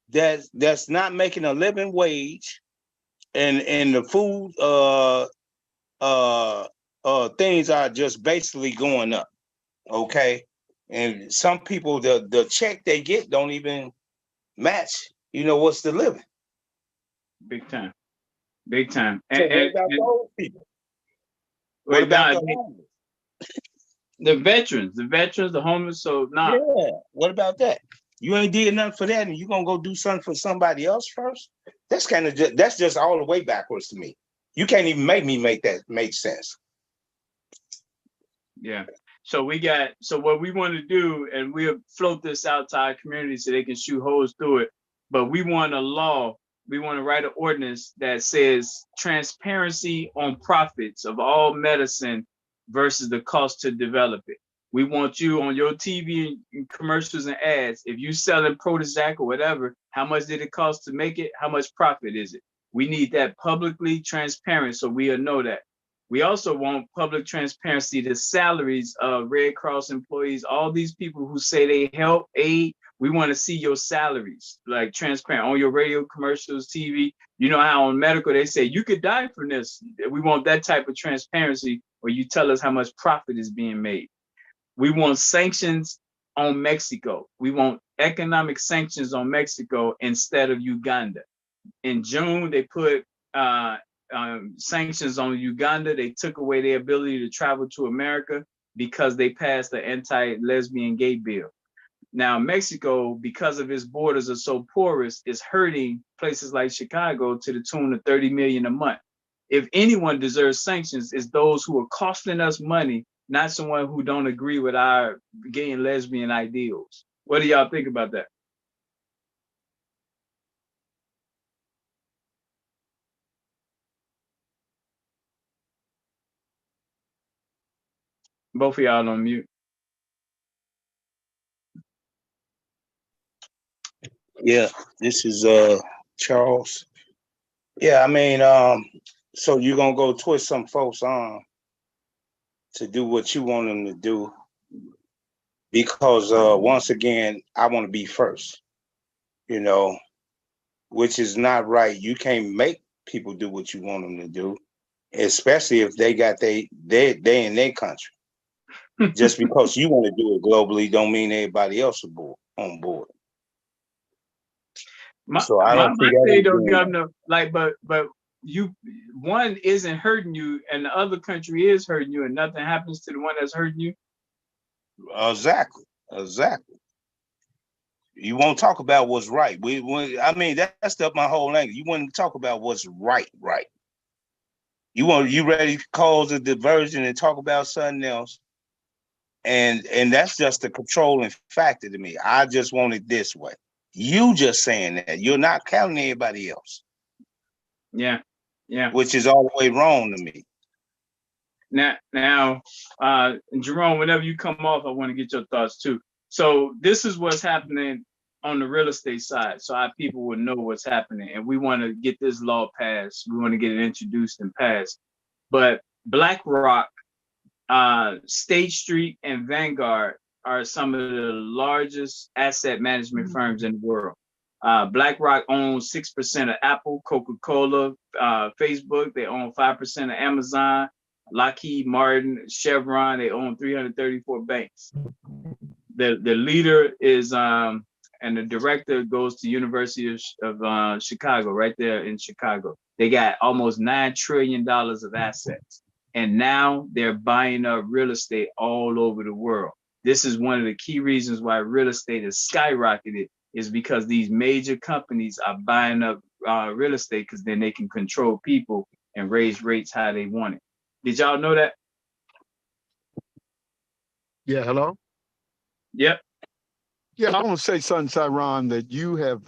that's not making a living wage, and the food things are just basically going up. Okay, and some people the check they get don't even match. You know what's the living? Big time. Big time. So what about those people? What Wait, about nah, the homeless? the veterans, the homeless. So nah, Yeah, what about that? You ain't did nothing for that, and you gonna go do something for somebody else first? That's kind of that's just all the way backwards to me. You can't even make me make that make sense. yeah. So what we want to do, and we'll float this out to our community so they can shoot holes through it. But we want a law, we want to write an ordinance that says transparency on profits of all medicine versus the cost to develop it. We want you on your TV and commercials and ads. If you selling Prozac or whatever, how much did it cost to make it? How much profit is it? We need that publicly transparent so we'll know that. We also want public transparency to salaries of Red Cross employees, all these people who say they help, aid. We want to see your salaries, like transparent on your radio commercials, TV. You know how on medical they say you could die from this. We want that type of transparency where you tell us how much profit is being made. We want sanctions on Mexico. We want economic sanctions on Mexico instead of Uganda. In June, they put sanctions on Uganda. They took away their ability to travel to America because they passed the anti-lesbian gay bill. Now, Mexico, because of its borders are so porous, is hurting places like Chicago to the tune of 30 million a month. If anyone deserves sanctions, it's those who are costing us money, not someone who don't agree with our gay and lesbian ideals. What do y'all think about that? Both of y'all on mute. Yeah, this is Charles. Yeah, I mean, so you're gonna go twist some folks on to do what you want them to do because once again, I want to be first, you know, which is not right. You can't make people do what you want them to do, especially if they got they in their country. Just because you want to do it globally don't mean everybody else is on board. So I don't see say that. though, Governor, like, but you, one isn't hurting you, and the other country is hurting you, and nothing happens to the one that's hurting you. Exactly. You won't talk about what's right. I mean, that's my whole language. You want to talk about what's right. You ready to cause a diversion and talk about something else. And that's just a controlling factor to me. I just want it this way. You just saying that. You're not counting anybody else. Yeah. Which is all the way wrong to me. Now, Jerome, whenever you come off, I want to get your thoughts too. So this is what's happening on the real estate side, so our people will know what's happening, and we want to get this law passed. We want to get it introduced and passed. But BlackRock, State Street, and Vanguard are some of the largest asset management firms in the world. BlackRock owns 6% of Apple, Coca-Cola, Facebook. They own 5% of Amazon, Lockheed Martin, Chevron. They own 334 banks. The leader is, and the director goes to University of Chicago, right there in Chicago. They got almost $9 trillion of assets. And now they're buying up real estate all over the world. This is one of the key reasons why real estate has skyrocketed, is because these major companies are buying up real estate because then they can control people and raise rates how they want it. Did y'all know that? Yeah, hello? Yep. Yeah, I want to say something, Tyron, that you have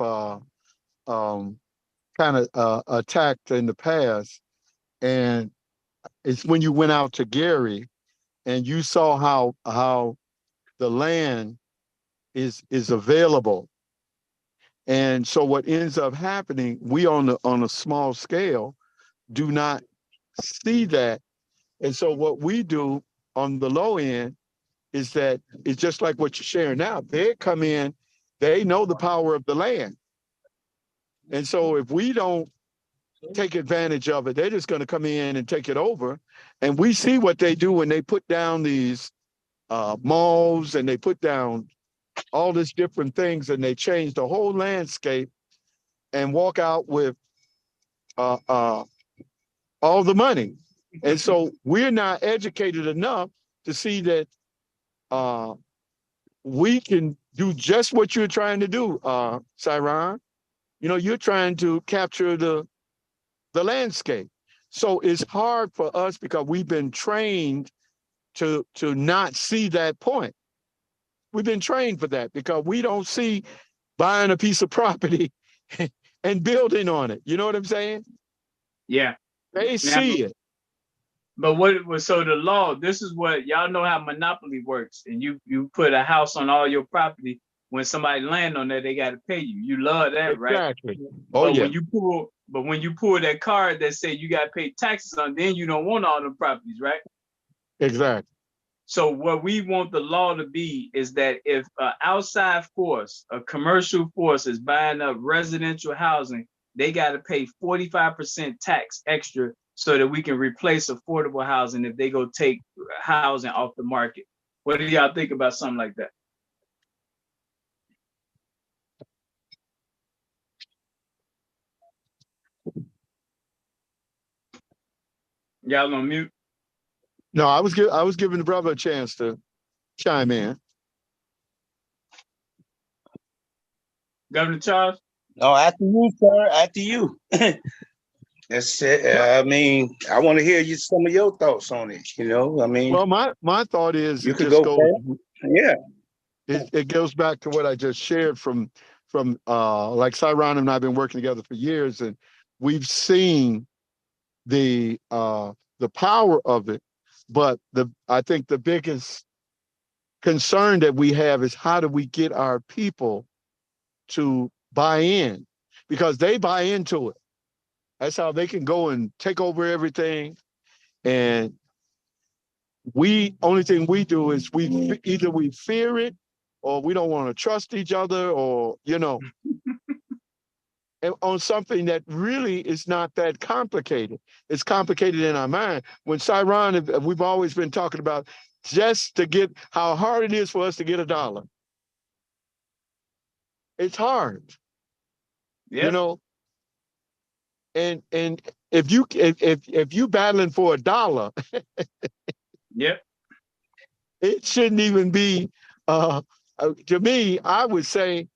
kind of attacked in the past, and it's when you went out to Gary and you saw how the land is available. And so what ends up happening, we on a small scale do not see that. And so what we do on the low end is that it's just like what you're sharing now. They come in, they know the power of the land. And so if we don't take advantage of it, they're just going to come in and take it over. And we see what they do when they put down these malls and they put down all these different things and they change the whole landscape and walk out with uh, uh, all the money. And so we're not educated enough to see that we can do just what you're trying to do, Cyron. You know, you're trying to capture the landscape. So it's hard for us because we've been trained to not see that point. We've been trained for that because we don't see buying a piece of property and building on it. You know what I'm saying? Yeah. They Now, see it. but what was so the law? This is what y'all know how monopoly works, and you put a house on all your property. When somebody land on there, they got to pay you. You love that, right? Exactly. Oh But yeah. when you pull that card that say you got to pay taxes on, then you don't want all the properties, right? Exactly. So what we want the law to be is that if an outside force, a commercial force is buying up residential housing, they got to pay 45% tax extra so that we can replace affordable housing if they go take housing off the market. What do y'all think about something like that? Y'all on mute? No, I was giving the brother a chance to chime in. Governor Charles? No, after you, sir. After you. That's it. I mean, I want to hear some of your thoughts on it. You know, I mean, Well, my thought is you it could just go goes first. Yeah. it goes back to what I just shared from like Cyron and I have been working together for years, and we've seen the power of it. But I think the biggest concern that we have is how do we get our people to buy in, because they buy into it. That's how they can go and take over everything. And only thing we do is either we fear it or we don't want to trust each other, or on something that really is not that complicated. It's complicated in our mind. When Cyron, we've always been talking about just to get how hard it is for us to get $1. It's hard, Yeah. And if you battling for $1, Yep. it shouldn't even be. To me, I would say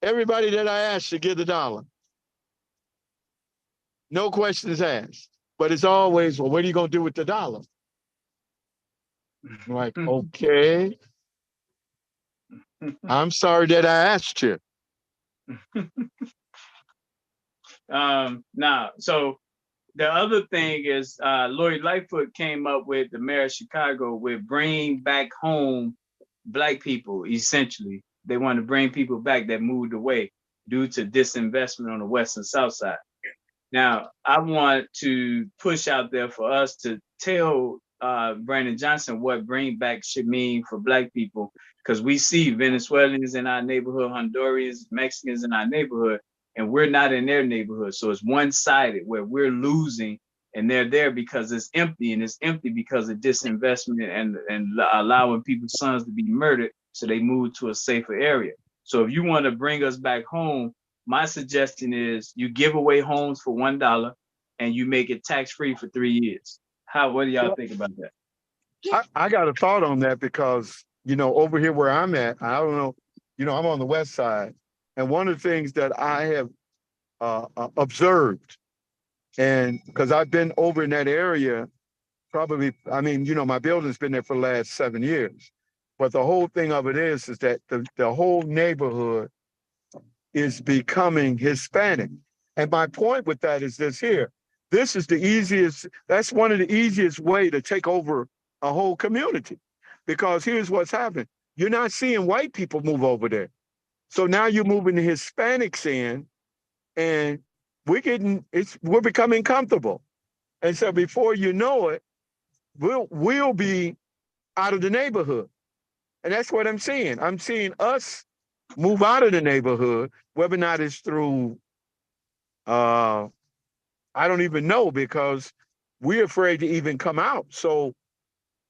everybody that I ask should get $1. No questions asked. But it's always, well, what are you going to do with the $1? I'm like, okay, I'm sorry that I asked you. Now, so the other thing is Lori Lightfoot came up with, the mayor of Chicago, with bring back home Black people. Essentially, they want to bring people back that moved away due to disinvestment on the west and south side. Now, I want to push out there for us to tell Brandon Johnson what bring back should mean for Black people, because we see Venezuelans in our neighborhood, Hondurans, Mexicans in our neighborhood, and we're not in their neighborhood. So it's one-sided where we're losing and they're there because it's empty, and it's empty because of disinvestment and allowing people's sons to be murdered so they move to a safer area. So if you want to bring us back home, my suggestion is you give away homes for $1 and you make it tax-free for 3 years. What do y'all think about that? I got a thought on that because, over here where I'm at, I don't know, I'm on the west side. And one of the things that I have observed, and because I've been over in that area, probably, my building's been there for the last 7 years. But the whole thing of it is that the whole neighborhood is becoming Hispanic. And my point with that is this here. This is the easiest, that's one of the easiest way to take over a whole community. Because here's what's happening. You're not seeing white people move over there. So now you're moving the Hispanics in, and we're becoming comfortable. And so before you know it, we'll be out of the neighborhood. And that's what I'm seeing. I'm seeing us move out of the neighborhood, whether or not it's through, I don't even know, because we're afraid to even come out. So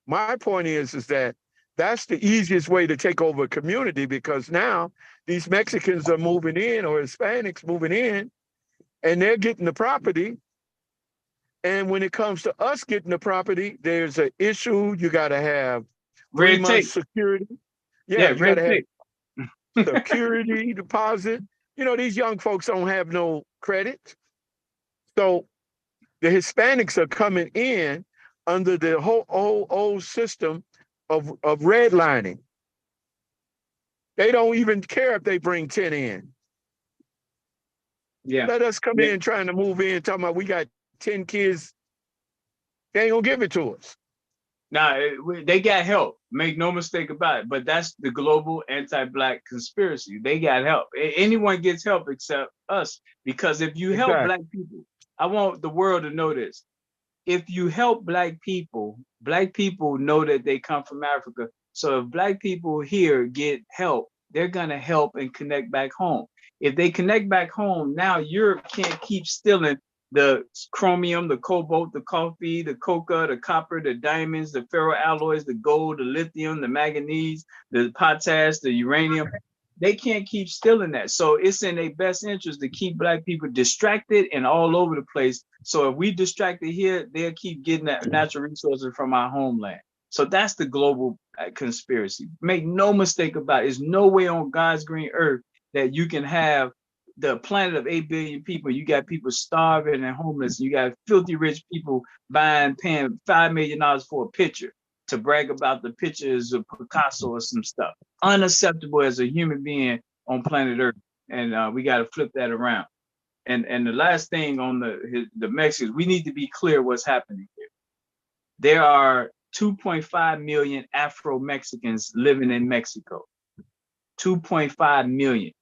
my point is that that's the easiest way to take over a community, because now these Mexicans are moving in, or Hispanics moving in, and they're getting the property. And when it comes to us getting the property, there's an issue. You got to have 3 Red months tape. security. Yeah, You got red to have tape. security deposit. You know, these young folks don't have no credit. So the Hispanics are coming in under the whole old system of redlining. They don't even care if they bring 10 in. Yeah. Let us come Yeah. in trying to move in, talking about we got 10 kids. They ain't gonna give it to us. Now, they got help. Make no mistake about it. But that's the global anti-Black conspiracy. They got help. Anyone gets help except us. Because if you help Black people, I want the world to know this. If you help Black people know that they come from Africa. So if Black people here get help, they're gonna help and connect back home. If they connect back home, now Europe can't keep stealing the chromium, the cobalt, the coffee, the coca, the copper, the diamonds, the ferroalloys, the gold, the lithium, the manganese, the potash, the uranium. They can't keep stealing that. So it's in their best interest to keep Black people distracted and all over the place. So if we distracted here, they'll keep getting that natural resources from our homeland. So that's the global conspiracy. Make no mistake about it. There's no way on God's green earth that you can have the planet of 8 billion people. You got people starving and homeless. You got filthy rich people paying $5 million for a picture to brag about the pictures of Picasso or some stuff. Unacceptable as a human being on planet Earth. And we got to flip that around. And the last thing on the Mexicans, we need to be clear what's happening here. There are 2.5 million Afro-Mexicans living in Mexico. 2.5 million.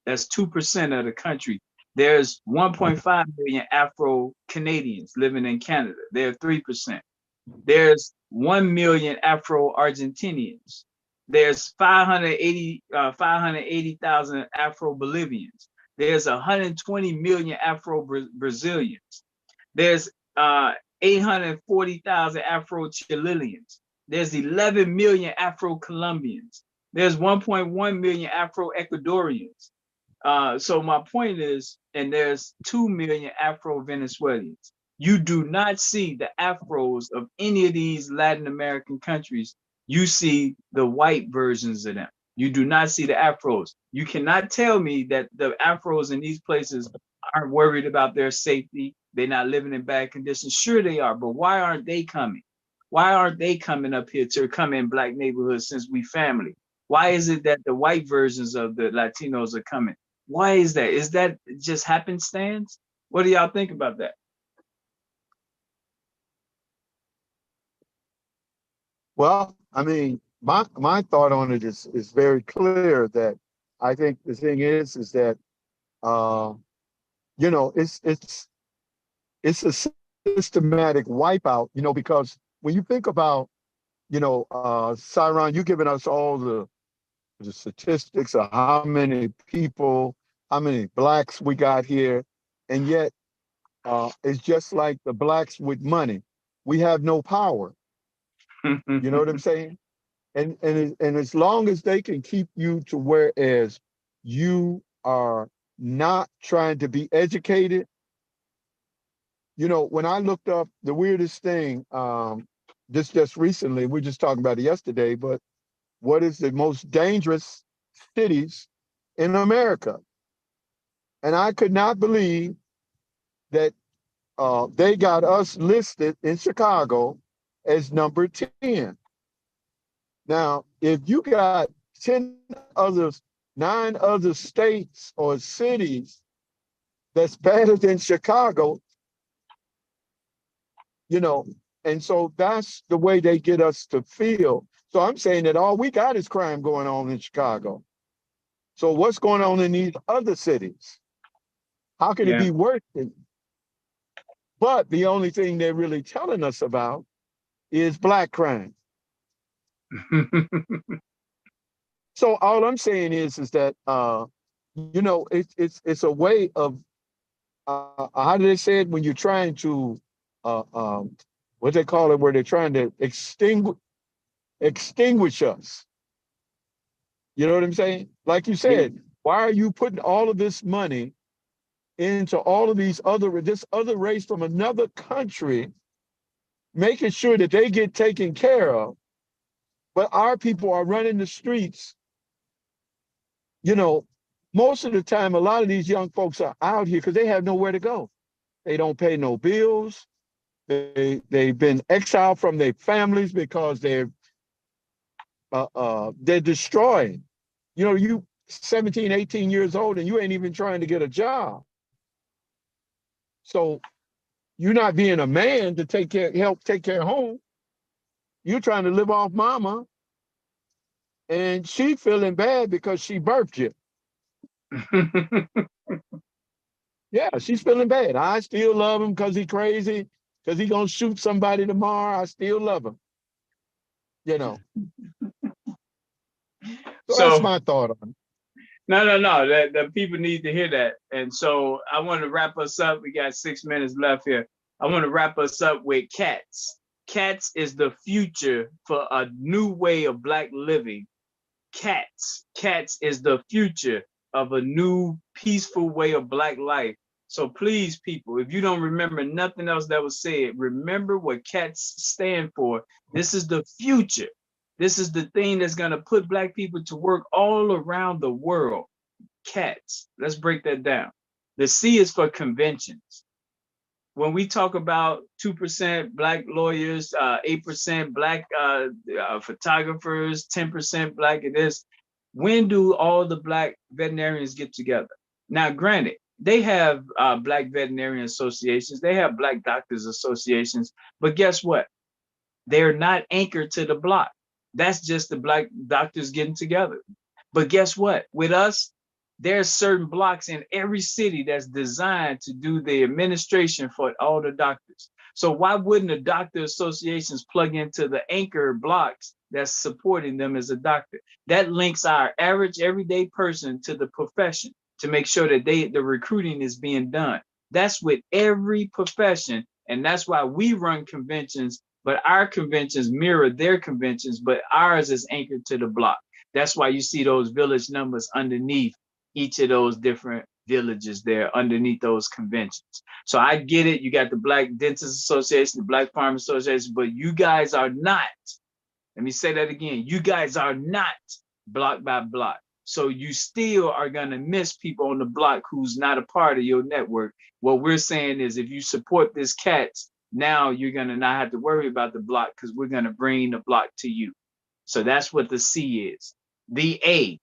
That's 2% of the country. There's 1.5 million Afro-Canadians living in Canada. They're 3%. There's 1 million Afro-Argentinians. There's 580,000 Afro-Bolivians. There's 120 million Afro-Brazilians. There's 840,000 Afro-Chileans. There's 11 million Afro-Colombians. There's 1.1 million Afro-Ecuadorians. So my point is, and there's 2 million Afro-Venezuelans. You do not see the Afros of any of these Latin American countries. You see the white versions of them. You do not see the Afros. You cannot tell me that the Afros in these places aren't worried about their safety. They're not living in bad conditions. Sure they are, but why aren't they coming? Why aren't they coming up here to come in Black neighborhoods since we family? Why is it that the white versions of the Latinos are coming? Why is that? Is that just happenstance? What do y'all think about that? Well, I mean, my thought on it is very clear, that I think the thing is that you know, it's a systematic wipeout, you know, because when you think about, you know, Cyron, you giving us all the statistics of how many people, how many Blacks we got here, and yet it's just like the Blacks with money. We have no power. You know what I'm saying? And as long as they can keep you to whereas you are not trying to be educated. You know, when I looked up the weirdest thing, just recently, we were just talking about it yesterday, but what is the most dangerous cities in America? And I could not believe that they got us listed in Chicago as number 10. Now, if you got 10 others, 9 other states or cities that's better than Chicago, you know, and so that's the way they get us to feel. So I'm saying that all we got is crime going on in Chicago. So what's going on in these other cities? How can it Yeah. be worse? But the only thing they're really telling us about is Black crime. So all I'm saying is that you know, it's a way of how do they say it when you're trying to what they call it, where they're trying to extinguish us. You know what I'm saying? Like you Yeah. said, why are you putting all of this money into all of this other race from another country, making sure that they get taken care of, but our people are running the streets? You know, most of the time, a lot of these young folks are out here because they have nowhere to go. They don't pay no bills. They've been exiled from their families because they're destroying. You know, you 17, 18 years old and you ain't even trying to get a job. So you're not being a man to help take care of home. You're trying to live off mama, and she feeling bad because she birthed you. Yeah, she's feeling bad. I still love him because he's crazy, because he's gonna shoot somebody tomorrow. I still love him. You know. So that's So my thought on it. no. The people need to hear that. And so I want to wrap us up. We got 6 minutes left here. I want to wrap us up with cats. Cats is the future for a new way of Black living. Cats is the future of a new peaceful way of Black life. So please, people, if you don't remember nothing else that was said, remember what cats stand for. This is the future. This is the thing that's going to put Black people to work all around the world. Cats. Let's break that down. The C is for conventions. When we talk about 2% Black lawyers, 8% Black photographers, 10% Black it is, when do all the Black veterinarians get together? Now, granted, they have Black veterinarian associations, they have Black doctors associations, but guess what? They're not anchored to the block. That's just the Black doctors getting together. But guess what? With us, there's certain blocks in every city that's designed to do the administration for all the doctors. So why wouldn't the doctor associations plug into the anchor blocks that's supporting them as a doctor? That links our average everyday person to the profession to make sure that the recruiting is being done. That's with every profession. And that's why we run conventions, but our conventions mirror their conventions, but ours is anchored to the block. That's why you see those village numbers underneath each of those different villages there, underneath those conventions. So I get it. You got the Black Dentists Association, the Black Farm Association, but you guys are not, let me say that again, you guys are not block by block. So you still are going to miss people on the block who's not a part of your network. What we're saying is if you support this cats, now you're going to not have to worry about the block because we're going to bring the block to you. So that's what the C is. The A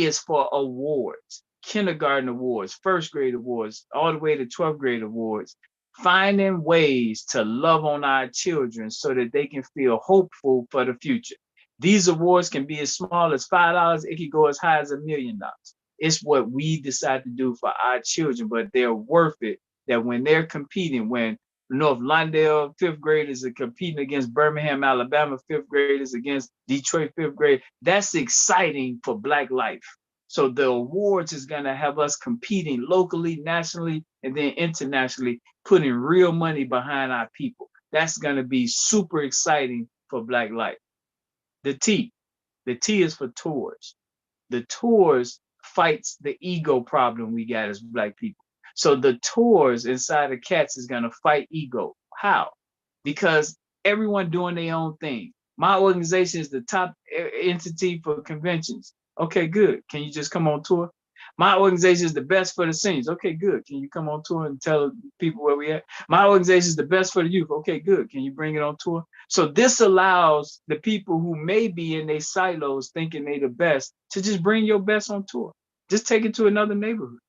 is for awards, kindergarten awards, first grade awards, all the way to 12th grade awards, finding ways to love on our children so that they can feel hopeful for the future. These awards can be as small as $5. It can go as high as $1 million. It's what we decide to do for our children, but they're worth it. That when they're competing, when North Lawndale fifth graders are competing against Birmingham, Alabama fifth graders against Detroit fifth grade, that's exciting for Black life. So the awards is going to have us competing locally, nationally, and then internationally, putting real money behind our people. That's going to be super exciting for Black life. The T is for tours. The tours fights the ego problem we got as Black people. So the tours inside of cats is going to fight ego. How? Because everyone doing their own thing. My organization is the top entity for conventions. Okay, good. Can you just come on tour? My organization is the best for the seniors. Okay, good. Can you come on tour and tell people where we at? My organization is the best for the youth. Okay, good. Can you bring it on tour? So this allows the people who may be in their silos thinking they the best to just bring your best on tour. Just take it to another neighborhood.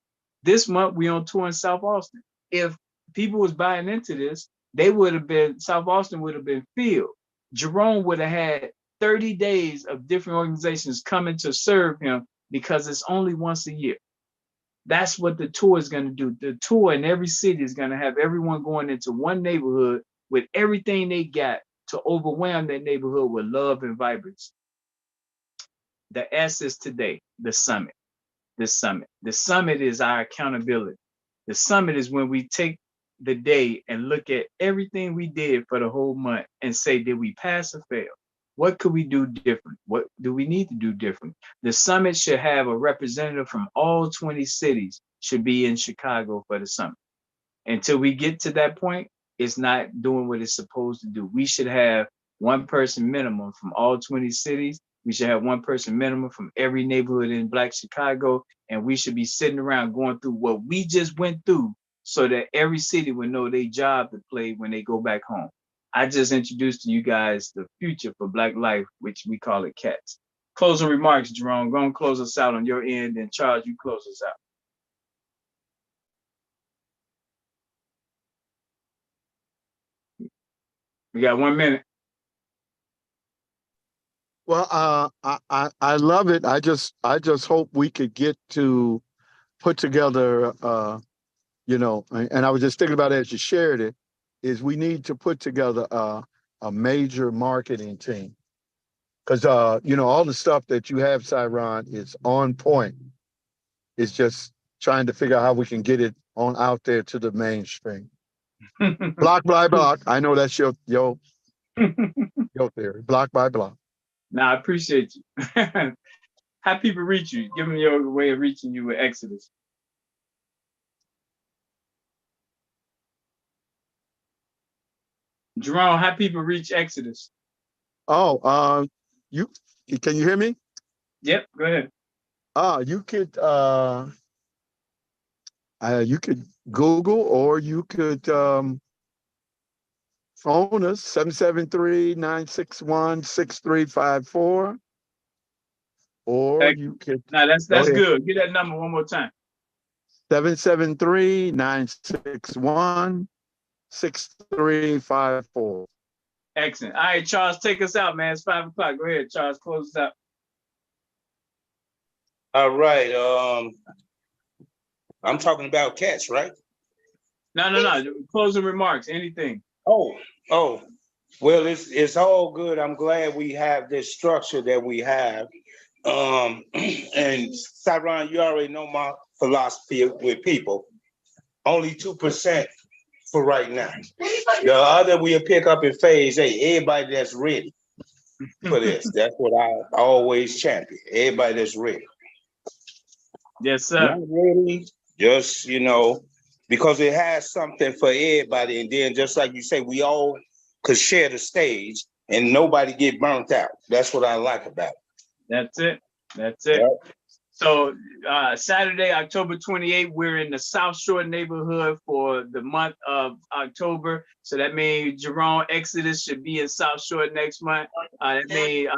This month we on tour in South Austin. If people was buying into this, South Austin would have been filled. Jerome would have had 30 days of different organizations coming to serve him because it's only once a year. That's what the tour is going to do. The tour in every city is going to have everyone going into one neighborhood with everything they got to overwhelm that neighborhood with love and vibrancy. The S is today, the summit. The summit. The summit is our accountability. The summit is when we take the day and look at everything we did for the whole month and say, did we pass or fail? What could we do different? What do we need to do different? The summit should have a representative from all 20 cities should be in Chicago for the summit. Until we get to that point, it's not doing what it's supposed to do. We should have one person minimum from all 20 cities. We should have one person minimum from every neighborhood in Black Chicago. And we should be sitting around going through what we just went through so that every city would know their job to play when they go back home. I just introduced to you guys the future for Black life, which we call it CATS. Closing remarks, Jerome. Go and close us out on your end, and Charles, you close us out. We got 1 minute. Well, I love it. I just hope we could get to put together, and I was just thinking about it as you shared it, is we need to put together a major marketing team. Because, all the stuff that you have, Cyron, is on point. It's just trying to figure out how we can get it on out there to the mainstream. Block by block. I know that's your theory. Block by block. Nah, I appreciate you. How people reach you? Give them your way of reaching you with Exodus. Jerome, how people reach Exodus? Oh, can you hear me? Yep, go ahead. You could Google, or you could phone us 773-961-6354. Or you could. No, that's good. Get that number one more time. 773-961-6354. Excellent. All right, Charles, take us out, man. It's 5 o'clock. Go ahead, Charles, close us out. All right. I'm talking about CATS, right? No. Closing remarks, anything. Oh. Well, it's all good. I'm glad we have this structure that we have. And Cyron, you already know my philosophy with people. Only 2% for right now. The other we'll pick up in phase 8. Everybody that's ready for this. That's what I always champion. Everybody that's ready. Yes, sir. Not ready, just, because it has something for everybody. And then just like you say, we all could share the stage and nobody get burnt out. That's what I like about it. That's it. Yep. So Saturday, October 28th, we're in the South Shore neighborhood for the month of October. So that means Jerome Exodus should be in South Shore next month. That means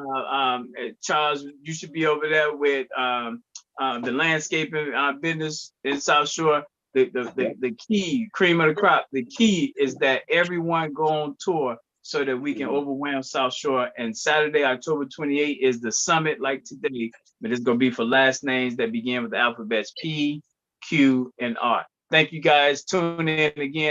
Charles, you should be over there with the landscaping business in South Shore. The key, cream of the crop, the key is that everyone go on tour so that we can overwhelm South Shore. And Saturday, October 28th is the summit like today, but it's going to be for last names that begin with the alphabets P, Q, and R. Thank you guys. Tune in again.